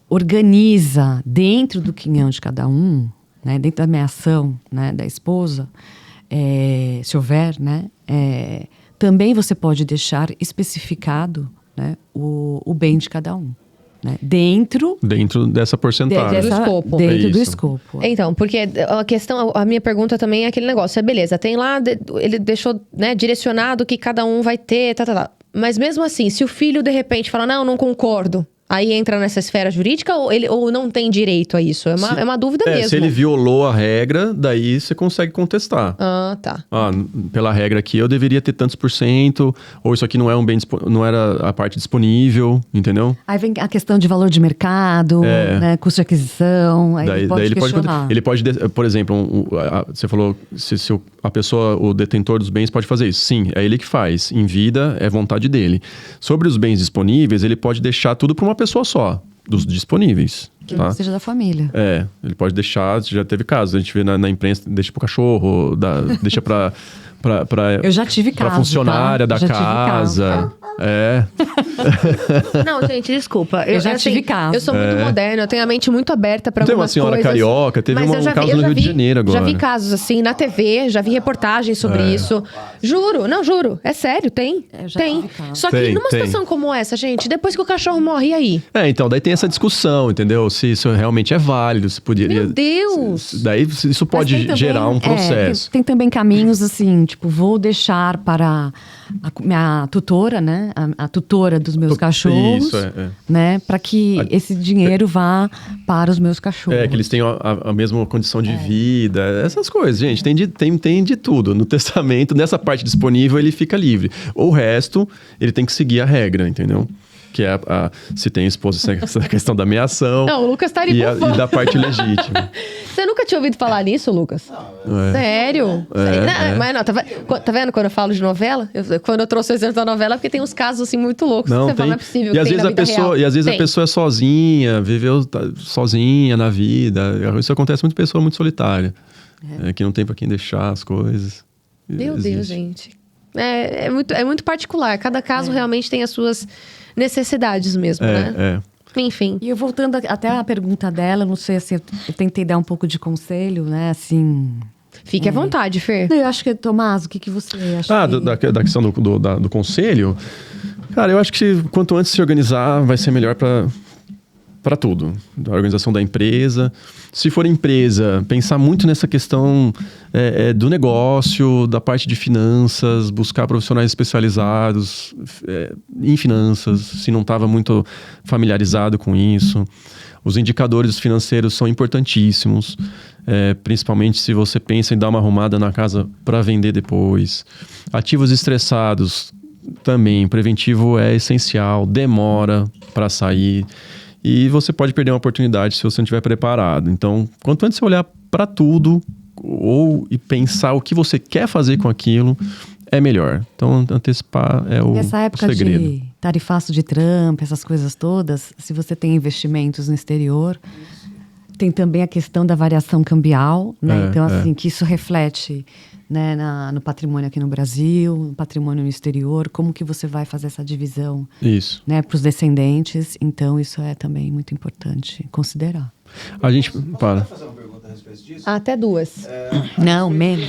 organiza dentro do quinhão de cada um, né, dentro da meação, né, da esposa, se houver, né, também você pode deixar especificado, né, o bem de cada um. Né, dentro dessa porcentagem. Do escopo. Dentro do escopo. Então, porque a minha pergunta também é aquele negócio. Beleza, tem lá, ele deixou, né, direcionado que cada um vai ter, Mas mesmo assim, se o filho de repente fala, não concordo, Aí entra nessa esfera jurídica ou não tem direito a isso? É uma dúvida mesmo. Se ele violou a regra, daí você consegue contestar. Ah, tá. Pela regra aqui, eu deveria ter tantos %, ou isso aqui não é um bem, não era a parte disponível, entendeu? Aí vem a questão de valor de mercado, né, custo de aquisição, aí daí ele pode questionar. Ele pode, por exemplo, você falou se a pessoa, o detentor dos bens pode fazer isso. Sim, é ele que faz. Em vida, é vontade dele. Sobre os bens disponíveis, ele pode deixar tudo para uma pessoa só, dos disponíveis. Que não seja da família. Ele pode deixar, já teve casos, a gente vê na imprensa, deixa pro cachorro, deixa pra eu já tive caso, pra funcionária da casa. Não, gente, desculpa. Eu já tive caso. Eu sou muito moderna, eu tenho a mente muito aberta pra algumas coisas. Tem uma senhora carioca, teve um caso no Rio de Janeiro agora. Já vi casos assim na TV, já vi reportagens sobre isso. Juro, é sério, tem. Tem. Só que numa situação como essa, gente, depois que o cachorro morre, e aí? Então, daí tem essa discussão, entendeu? Se isso realmente é válido, se poderia... Meu Deus! Daí isso pode gerar um processo. Tem também caminhos assim, tipo, vou deixar para a minha tutora, né? A tutora dos meus cachorros. Isso, né? Para que esse dinheiro vá para os meus cachorros. Que eles tenham a mesma condição de vida. Essas coisas, gente. Tem de tudo. No testamento, nessa parte disponível, ele fica livre. O resto, ele tem que seguir a regra, entendeu? Que é se tem esposa, essa questão da ameação. Não, o Lucas tá ali e da parte legítima. Você nunca tinha ouvido falar nisso, Lucas? Não, Sério? Mas não, tá vendo quando eu falo de novela? Quando eu trouxe o exemplo da novela, porque tem uns casos assim muito loucos. Não, que você fala, não é possível. E às vezes a pessoa é sozinha, viveu sozinha na vida. Isso acontece muito com pessoa muito solitária. Que não tem pra quem deixar as coisas. Meu Deus, gente. É muito particular. Cada caso realmente tem as suas necessidades mesmo, né? Enfim. E eu voltando até a pergunta dela, não sei assim, eu tentei dar um pouco de conselho, né? Assim. Fique à vontade, Fer. Eu acho que, Tomás, o que você acha? Da questão do conselho. Cara, eu acho que quanto antes se organizar, vai ser melhor para tudo. Da organização da empresa. Se for empresa, pensar muito nessa questão do negócio, da parte de finanças, buscar profissionais especializados em finanças, se não estava muito familiarizado com isso. Os indicadores financeiros são importantíssimos, principalmente se você pensa em dar uma arrumada na casa para vender depois. Ativos estressados também, preventivo é essencial, demora para sair. E você pode perder uma oportunidade se você não estiver preparado. Então, quanto antes você olhar para tudo e pensar o que você quer fazer com aquilo, é melhor. Então, antecipar é o segredo. Nessa época de tarifaço de Trump, essas coisas todas, se você tem investimentos no exterior, tem também a questão da variação cambial, né? Então, assim, que isso reflete, né, no patrimônio aqui no Brasil, no patrimônio no exterior, como que você vai fazer essa divisão, isso, né, para os descendentes. Então, isso é também muito importante considerar. A gente... Posso fazer uma pergunta a respeito disso? Até duas. Não, menos.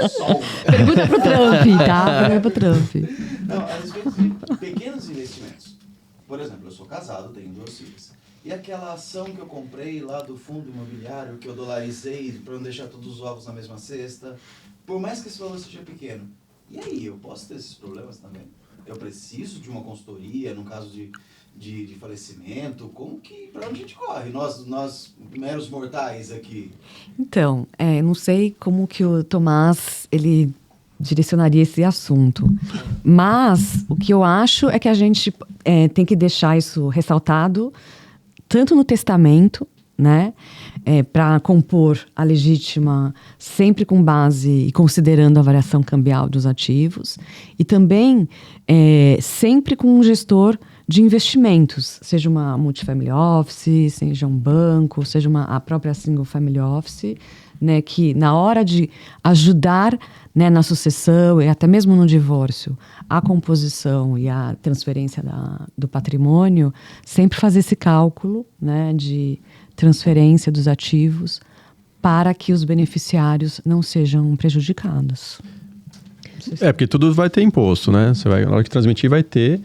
Só Pergunta pro Trump, tá? Pergunta pro Trump. Não, a respeito de pequenos investimentos. Por exemplo, eu sou casado, tenho 2 filhas. E aquela ação que eu comprei lá do fundo imobiliário, que eu dolarizei para não deixar todos os ovos na mesma cesta, por mais que esse valor seja pequeno, e aí, eu posso ter esses problemas também? Eu preciso de uma consultoria, no caso de falecimento? Como que, para onde a gente corre? Nós meros mortais aqui. Então, não sei como que o Tomás, ele direcionaria esse assunto. Mas, o que eu acho é que a gente tem que deixar isso ressaltado, tanto no testamento, né, para compor a legítima sempre com base e considerando a variação cambial dos ativos, e também sempre com um gestor de investimentos, seja uma multifamily office, seja um banco, seja a própria single family office, né, que na hora de ajudar, né, na sucessão e até mesmo no divórcio, a composição e a transferência do patrimônio, sempre fazer esse cálculo, né, de transferência dos ativos para que os beneficiários não sejam prejudicados. Porque tudo vai ter imposto, né? Na hora que transmitir vai ter.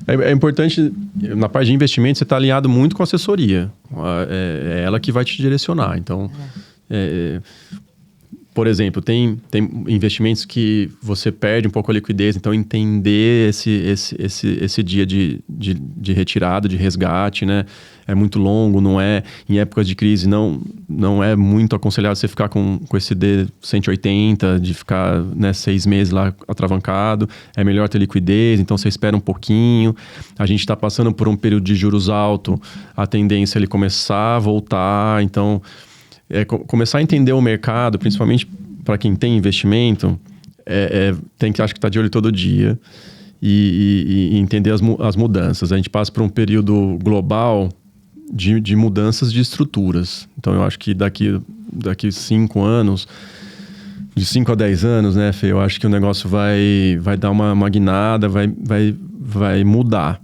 É importante, na parte de investimento, você está alinhado muito com a assessoria. É ela que vai te direcionar. Então, por exemplo, tem investimentos que você perde um pouco a liquidez, então entender esse dia de retirada, de resgate, né? É muito longo, não é... Em épocas de crise, não é muito aconselhado você ficar com esse D180, de ficar, né, 6 meses lá atravancado. É melhor ter liquidez, então você espera um pouquinho. A gente está passando por um período de juros alto, a tendência é ele começar a voltar. Então, começar a entender o mercado, principalmente para quem tem investimento, tem que, acho que estar de olho todo dia e entender as mudanças. A gente passa por um período global de mudanças de estruturas. Então, eu acho que daqui 5 anos, de 5 a 10 anos, né, Fê? Eu acho que o negócio vai dar uma guinada, vai mudar.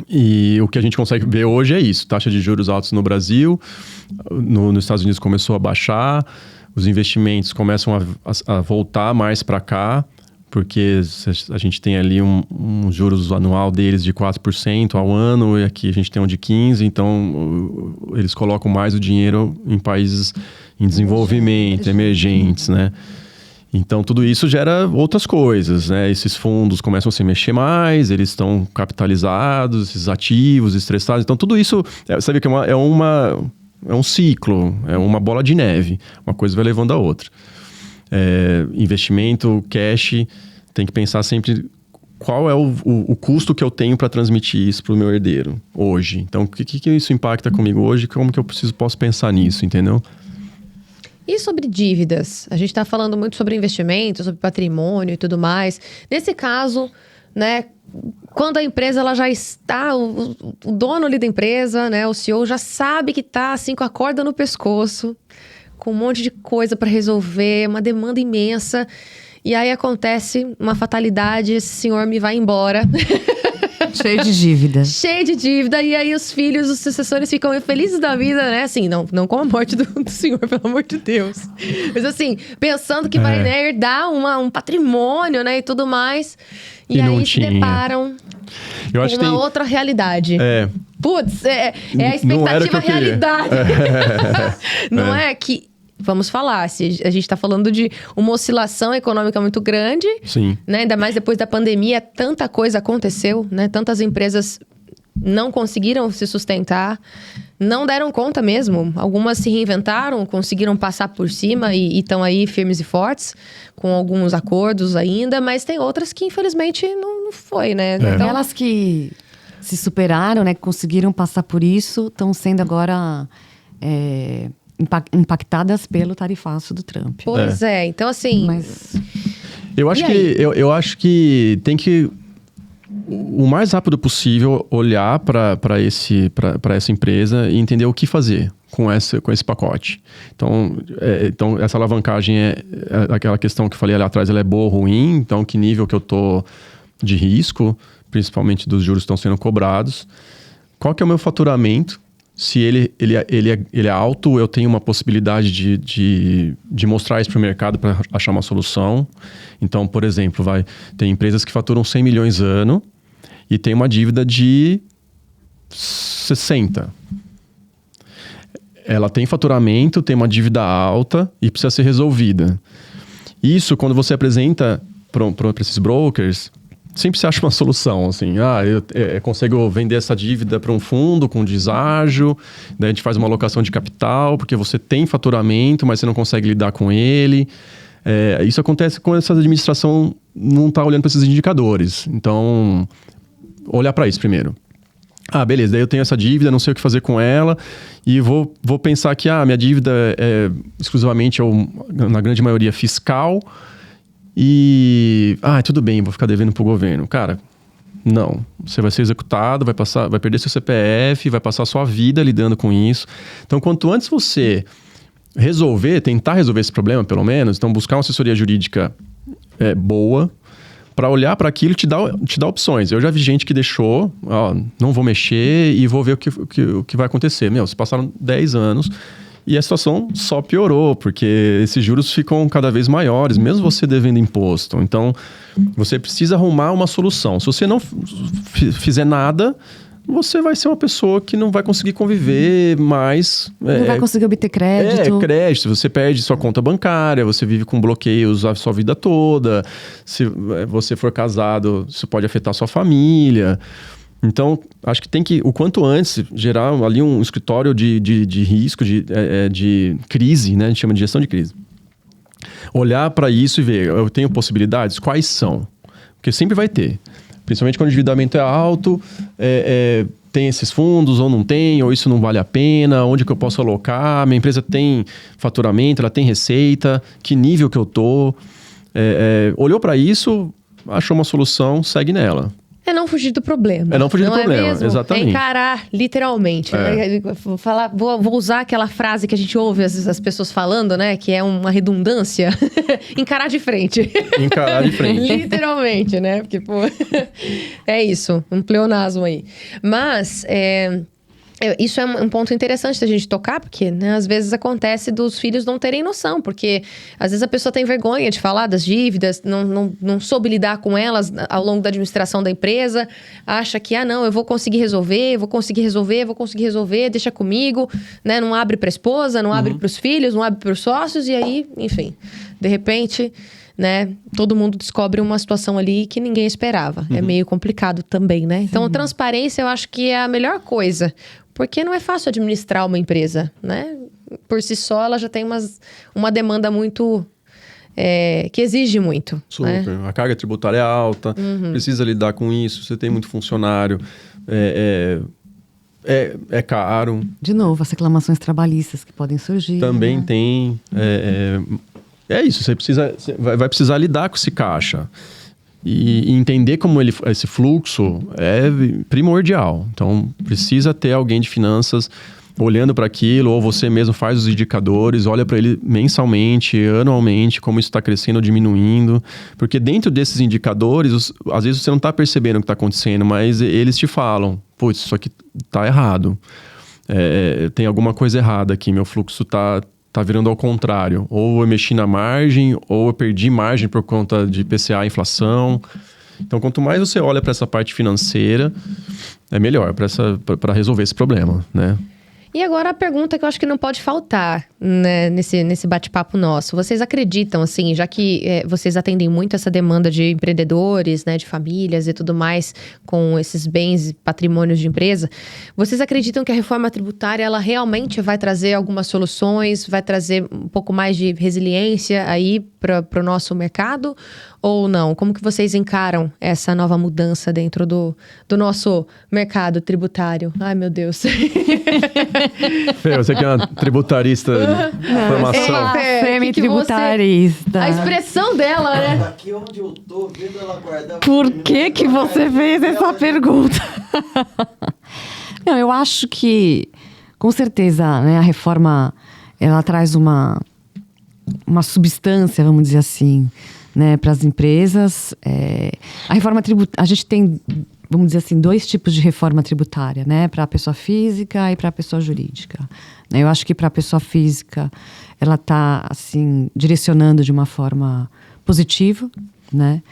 E o que a gente consegue ver hoje é isso. Taxa de juros altos no Brasil, nos Estados Unidos começou a baixar, os investimentos começam a voltar mais para cá, porque a gente tem ali um juros anual deles de 4% ao ano, e aqui a gente tem um de 15%, então eles colocam mais o dinheiro em países em desenvolvimento, emergentes, né? Então, tudo isso gera outras coisas, né? Esses fundos começam a se mexer mais, eles estão capitalizados, esses ativos estressados. Então, tudo isso, sabe que é um ciclo, é uma bola de neve. Uma coisa vai levando a outra. Investimento, cash, tem que pensar sempre qual é o custo que eu tenho para transmitir isso para o meu herdeiro hoje. Então, o que isso impacta comigo hoje? Como que eu posso pensar nisso, entendeu? E sobre dívidas? A gente está falando muito sobre investimento, sobre patrimônio e tudo mais. Nesse caso, né, quando a empresa ela já está, o dono ali da empresa, né, o CEO já sabe que está assim com a corda no pescoço, com um monte de coisa para resolver, uma demanda imensa. E aí acontece uma fatalidade, esse senhor me vai embora. Cheio de dívida. Cheio de dívida. E aí os filhos, os sucessores ficam felizes da vida, né? Assim, não com a morte do senhor, pelo amor de Deus. Mas assim, pensando que vai, né, herdar um patrimônio, né? E tudo mais. E aí se deparam com uma outra realidade. Putz, é a expectativa realidade. Não é que... Vamos falar, se a gente está falando de uma oscilação econômica muito grande, sim, né? Ainda mais depois da pandemia, tanta coisa aconteceu, né? Tantas empresas não conseguiram se sustentar, não deram conta mesmo. Algumas se reinventaram, conseguiram passar por cima e estão aí firmes e fortes, com alguns acordos ainda, mas tem outras que infelizmente não foi, né? Então, elas que se superaram, né? Conseguiram passar por isso, estão sendo agora... impactadas pelo tarifaço do Trump. Pois então assim... Mas... Eu acho que tem que, o mais rápido possível, olhar para essa empresa e entender o que fazer com esse pacote. Então, essa alavancagem é aquela questão que eu falei ali atrás, ela é boa ou ruim? Então, que nível que eu tô de risco, principalmente dos juros que estão sendo cobrados? Qual que é o meu faturamento? Se ele é alto, eu tenho uma possibilidade de mostrar isso para o mercado para achar uma solução. Então, por exemplo, tem empresas que faturam 100 milhões ano e tem uma dívida de 60. Ela tem faturamento, tem uma dívida alta e precisa ser resolvida. Isso, quando você apresenta para esses brokers... Sempre se acha uma solução, assim, eu consigo vender essa dívida para um fundo com deságio, daí a gente faz uma alocação de capital, porque você tem faturamento, mas você não consegue lidar com ele. Isso acontece quando essa administração não está olhando para esses indicadores. Então, olhar para isso primeiro. Beleza, daí eu tenho essa dívida, não sei o que fazer com ela, e vou pensar que minha dívida é exclusivamente, na grande maioria, fiscal. E, tudo bem, vou ficar devendo pro governo. Cara, não. Você vai ser executado, vai perder seu CPF, vai passar a sua vida lidando com isso. Então, quanto antes você tentar resolver esse problema, pelo menos, então buscar uma assessoria jurídica boa, para olhar para aquilo e te dar opções. Eu já vi gente que deixou, não vou mexer e vou ver o que vai acontecer. Se passaram 10 anos... E a situação só piorou, porque esses juros ficam cada vez maiores, mesmo você devendo imposto. Então, você precisa arrumar uma solução. Se você não fizer nada, você vai ser uma pessoa que não vai conseguir conviver mais. Não vai conseguir obter crédito. Crédito. Você perde sua conta bancária, você vive com bloqueios a sua vida toda. Se você for casado, isso pode afetar a sua família. Então, acho que tem que, o quanto antes, gerar ali um escritório de risco, de crise, né? A gente chama de gestão de crise. Olhar para isso e ver, eu tenho possibilidades? Quais são? Porque sempre vai ter. Principalmente quando o endividamento é alto, tem esses fundos ou não tem, ou isso não vale a pena, onde que eu posso alocar, minha empresa tem faturamento, ela tem receita, que nível que eu tô. Olhou para isso, achou uma solução, segue nela. É não fugir do problema. É não fugir do problema, mesmo? exatamente. É encarar, literalmente. Né? Vou usar aquela frase que a gente ouve as pessoas falando, né? Que é uma redundância. Encarar de frente. Encarar de frente. Literalmente, né? Porque, pô, é isso. Um pleonasmo aí. Mas, isso é um ponto interessante da gente tocar, porque, né, às vezes acontece dos filhos não terem noção, porque às vezes a pessoa tem vergonha de falar das dívidas, não soube lidar com elas ao longo da administração da empresa, acha que, não, eu vou conseguir resolver, deixa comigo, né, não abre para a esposa, não abre para os filhos, não abre para os sócios, e aí, enfim, de repente, né, todo mundo descobre uma situação ali que ninguém esperava. É meio complicado também, né? Então, a transparência eu acho que é a melhor coisa. Porque não é fácil administrar uma empresa, né? Por si só, ela já tem uma demanda muito... que exige muito. Super. Né? A carga tributária é alta, precisa lidar com isso, você tem muito funcionário, é caro. De novo, as reclamações trabalhistas que podem surgir. Também né? tem. É isso, você vai precisar lidar com esse caixa. E entender como esse fluxo é primordial. Então, precisa ter alguém de finanças olhando para aquilo, ou você mesmo faz os indicadores, olha para ele mensalmente, anualmente, como isso está crescendo ou diminuindo. Porque dentro desses indicadores, às vezes você não está percebendo o que está acontecendo, mas eles te falam, putz, isso aqui está errado. Tem alguma coisa errada aqui, meu fluxo está virando ao contrário. Ou eu mexi na margem, ou eu perdi margem por conta de IPCA, inflação. Então, quanto mais você olha para essa parte financeira, é melhor para resolver esse problema, né? E agora a pergunta que eu acho que não pode faltar, né, nesse bate-papo nosso. Vocês acreditam, assim, já que vocês atendem muito essa demanda de empreendedores, né, de famílias e tudo mais, com esses bens e patrimônios de empresa, vocês acreditam que a reforma tributária, ela realmente vai trazer algumas soluções, vai trazer um pouco mais de resiliência aí para o nosso mercado? Ou não? Como que vocês encaram essa nova mudança dentro do nosso mercado tributário? Ai, meu Deus. Fê, você que é uma tributarista de formação. Semi-tributarista. A expressão dela, né? Aqui onde eu tô vendo ela guardar... Por que você fez essa pergunta? Não, eu acho que, com certeza, né, a reforma, ela traz uma substância, vamos dizer assim, né, para as empresas. A reforma tributária, a gente tem, vamos dizer assim, 2 tipos de reforma tributária, né, para a pessoa física e para a pessoa jurídica. Eu acho que para a pessoa física, ela está assim direcionando de uma forma positiva, né?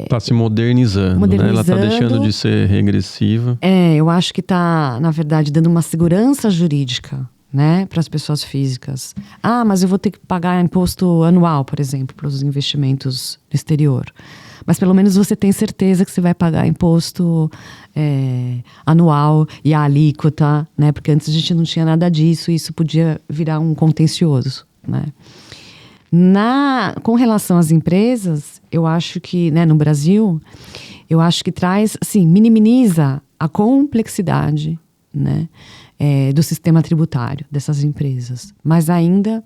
Está se modernizando, né? Ela está deixando de ser regressiva. Eu acho que está, na verdade, dando uma segurança jurídica, né, para as pessoas físicas. Mas eu vou ter que pagar imposto anual, por exemplo, para os investimentos no exterior. Mas pelo menos você tem certeza que você vai pagar imposto anual e a alíquota, né? Porque antes a gente não tinha nada disso e isso podia virar um contencioso, né? Com relação às empresas, eu acho que, né, no Brasil, eu acho que traz, assim, minimiza a complexidade, né, do sistema tributário dessas empresas. Mas ainda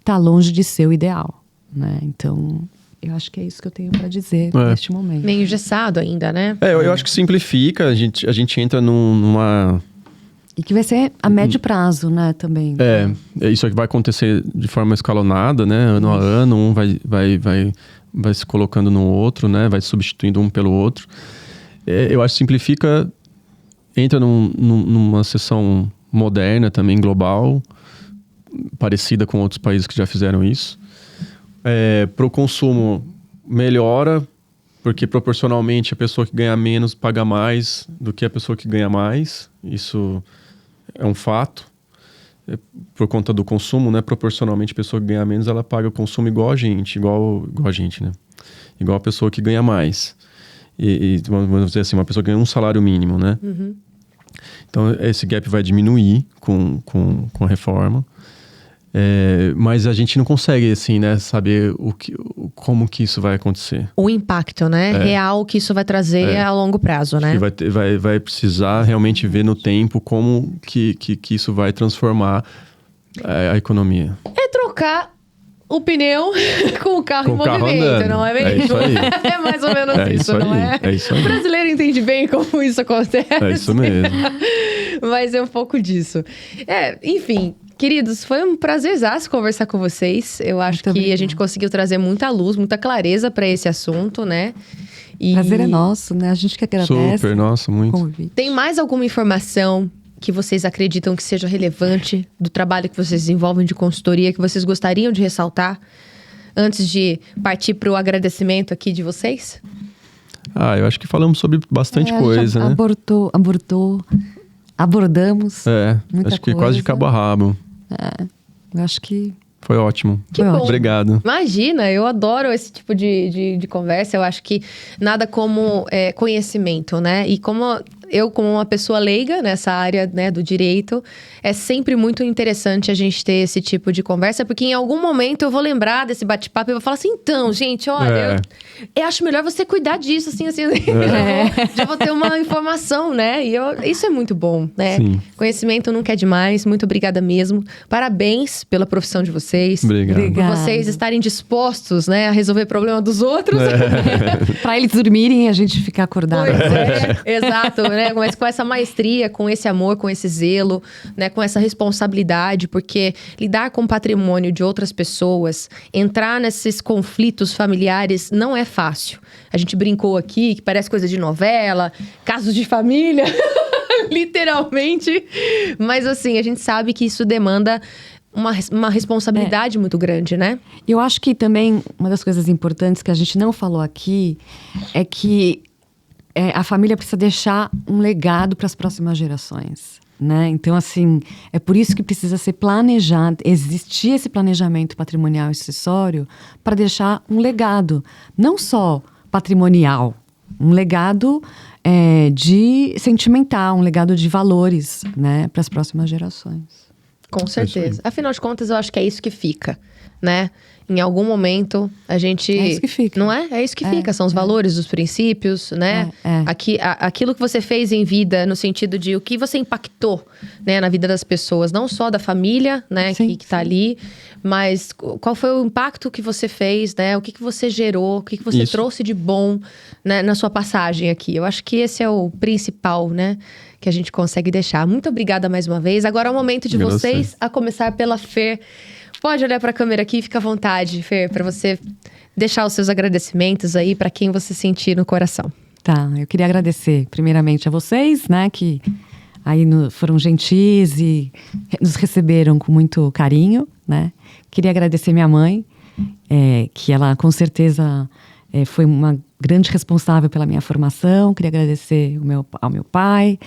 está longe de ser o ideal, né? Então, eu acho que é isso que eu tenho para dizer neste momento. Meio engessado ainda, né? Eu acho que simplifica, a gente entra numa... E que vai ser a médio prazo, né, também. Isso aqui vai acontecer de forma escalonada, né? Ano a ano, um vai se colocando no outro, né? Vai substituindo um pelo outro. Eu acho que simplifica, entra numa seção moderna também, global, parecida com outros países que já fizeram isso. Para o consumo, melhora, porque proporcionalmente a pessoa que ganha menos paga mais do que a pessoa que ganha mais. Isso é um fato. Por conta do consumo, né? Proporcionalmente a pessoa que ganha menos, ela paga o consumo igual a gente, né? Igual a pessoa que ganha mais. E vamos dizer assim, uma pessoa que ganha um salário mínimo, né? Uhum. Então, esse gap vai diminuir com a reforma. Mas a gente não consegue, assim, né, saber como que isso vai acontecer. O impacto, né? Real que isso vai trazer a longo prazo, né? Vai precisar realmente ver no tempo como que isso vai transformar a economia. É trocar o pneu com o carro Com em o carro movimento, andando. não é mesmo? É isso aí. É mais ou menos isso, não é? É isso aí. O brasileiro entende bem como isso acontece. É isso mesmo. Mas é um pouco disso. Enfim, queridos, foi um prazerzaço conversar com vocês. Eu acho Muito que a obrigada. gente conseguiu trazer muita luz, muita clareza para esse assunto, né? E Prazer é nosso, né? A gente que agradece Super, nossa, o muito. convite. tem mais alguma informação que vocês acreditam que seja relevante do trabalho que vocês desenvolvem de consultoria, que vocês gostariam de ressaltar antes de partir para o agradecimento aqui de vocês? Eu acho que falamos sobre bastante A gente coisa, né? abordamos. Muita acho que quase de coisa. cabo a rabo. Eu acho que Foi ótimo. Que bom. Obrigado. Imagina, eu adoro esse tipo de conversa. Eu acho que nada como conhecimento, né? E como uma pessoa leiga nessa área, né, do direito, é sempre muito interessante a gente ter esse tipo de conversa, porque em algum momento eu vou lembrar desse bate-papo e vou falar assim, então, gente, olha, eu acho melhor você cuidar disso, assim. Já vou ter uma informação, né? E isso é muito bom, né? Sim. Conhecimento nunca é demais. Muito obrigada mesmo. Parabéns pela profissão de vocês. Obrigado. Por Obrigada. vocês estarem dispostos, né, a resolver problema dos outros. para eles dormirem e a gente ficar acordado. Pois exato, né? Mas com essa maestria, com esse amor, com esse zelo, né? Com essa responsabilidade, porque lidar com o patrimônio de outras pessoas, entrar nesses conflitos familiares não é fácil. A gente brincou aqui que parece coisa de novela, casos de família, literalmente. Mas assim, a gente sabe que isso demanda uma responsabilidade muito grande, né? Eu acho que também uma das coisas importantes que a gente não falou aqui é que a família precisa deixar um legado para as próximas gerações, né? Então, assim, é por isso que precisa ser planejado, existir esse planejamento patrimonial e sucessório para deixar um legado, não só patrimonial, um legado de sentimental, um legado de valores, né, para as próximas gerações. Com certeza. Afinal de contas, eu acho que é isso que fica, né? Em algum momento, a gente... É isso que fica. Não é? É isso que fica. São os valores, os princípios, né? Aquilo que você fez em vida, no sentido de o que você impactou, né, na vida das pessoas. Não só da família, né, Sim, que tá ali, mas qual foi o impacto que você fez, né? O que você gerou, o que você trouxe de bom, né, na sua passagem aqui. Eu acho que esse é o principal, né, que a gente consegue deixar. Muito obrigada mais uma vez. Agora é o momento de vocês, a começar pela Fer. Pode olhar para a câmera aqui, fica à vontade, Fer, para você deixar os seus agradecimentos aí para quem você sentir no coração. Tá, eu queria agradecer primeiramente a vocês, né, que aí foram gentis e nos receberam com muito carinho, né. Queria agradecer minha mãe, que ela com certeza foi uma grande responsável pela minha formação. Queria agradecer ao meu pai,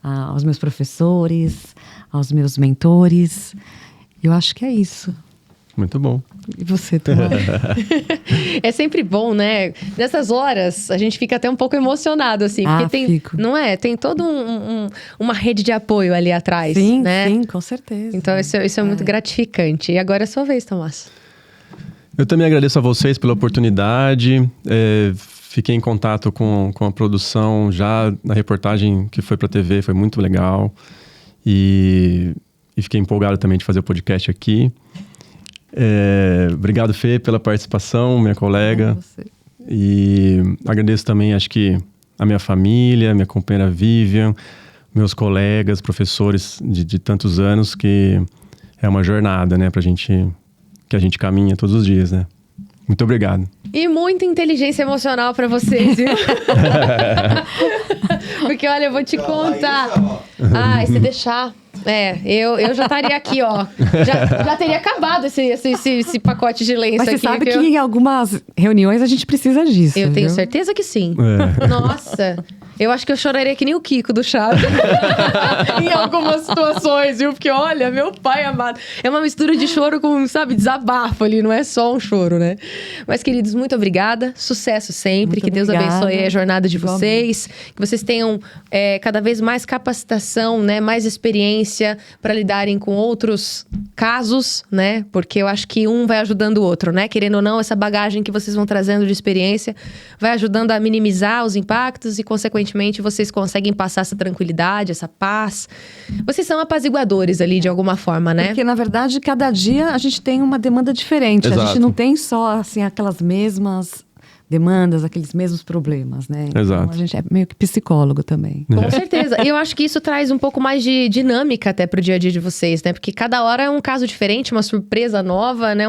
aos meus professores, aos meus mentores. Eu acho que é isso. Muito bom. E você, Tomás? É sempre bom, né? Nessas horas, a gente fica até um pouco emocionado, assim. Porque fico. não é? Tem toda uma rede de apoio ali atrás, Sim, né? sim, com certeza. Então, isso é muito gratificante. E agora é a sua vez, Tomás. Eu também agradeço a vocês pela oportunidade. Fiquei em contato com a produção já na reportagem que foi para a TV, foi muito legal. E fiquei empolgado também de fazer o podcast aqui. Obrigado, Fê, pela participação, minha colega. Você. E agradeço também, acho que, a minha família, minha companheira Vivian, meus colegas, professores de tantos anos, que é uma jornada, né, que a gente caminha todos os dias, né? Muito obrigado. E muita inteligência emocional pra vocês, viu? Porque, olha, eu vou te contar. E se deixar, Eu já estaria aqui, ó. Já teria acabado esse pacote de lenço Mas aqui. você sabe que em algumas reuniões a gente precisa disso. Eu tenho viu? certeza que sim. É. Nossa, eu acho que eu choraria que nem o Kiko do Chaves. Em algumas situações, viu? Porque, olha, meu pai amado. É uma mistura de choro com, sabe, desabafo ali. Não é só um choro, né? Mas, queridos, muito obrigada. Sucesso sempre. Muito que Deus obrigada. abençoe a jornada de Igualmente. vocês. Que vocês tenham cada vez mais capacitação, né? Mais experiência para lidarem com outros casos, né? Porque eu acho que um vai ajudando o outro, né? Querendo ou não, essa bagagem que vocês vão trazendo de experiência vai ajudando a minimizar os impactos e, consequentemente, vocês conseguem passar essa tranquilidade, essa paz. Vocês são apaziguadores ali, de alguma forma, né? Porque, na verdade, cada dia a gente tem uma demanda diferente. A Exato. gente não tem só, assim, aquelas mesmas demandas, aqueles mesmos problemas, né? Exato. Então, a gente é meio que psicólogo também. Com certeza. E eu acho que isso traz um pouco mais de dinâmica até pro dia a dia de vocês, né? Porque cada hora é um caso diferente, uma surpresa nova, né?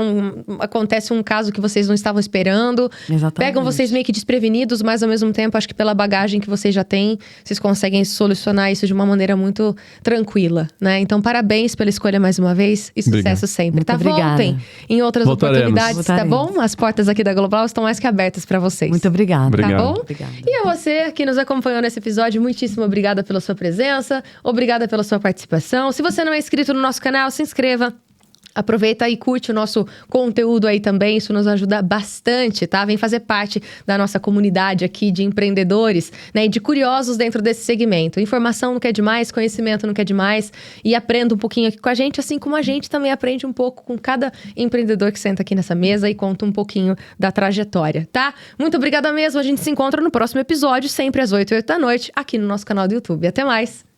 Acontece um caso que vocês não estavam esperando. Exatamente. Pegam vocês meio que desprevenidos, mas ao mesmo tempo, acho que pela bagagem que vocês já têm, vocês conseguem solucionar isso de uma maneira muito tranquila, né? Então, parabéns pela escolha mais uma vez e sucesso Obrigado. sempre, Muito tá? obrigada. Voltem em outras Voltaremos. oportunidades, tá Voltaremos. bom? As portas aqui da Global estão mais que abertas para vocês. Muito obrigada. Obrigado. Tá bom? Obrigada. E a você que nos acompanhou nesse episódio, muitíssimo obrigada pela sua presença, obrigada pela sua participação. Se você não é inscrito no nosso canal, se inscreva. Aproveita e curte o nosso conteúdo aí também, isso nos ajuda bastante, tá? Vem fazer parte da nossa comunidade aqui de empreendedores, né? E de curiosos dentro desse segmento. Informação não quer demais, conhecimento não quer demais. E aprenda um pouquinho aqui com a gente, assim como a gente também aprende um pouco com cada empreendedor que senta aqui nessa mesa e conta um pouquinho da trajetória, tá? Muito obrigada mesmo, a gente se encontra no próximo episódio, sempre às 8h da noite, aqui no nosso canal do YouTube. Até mais!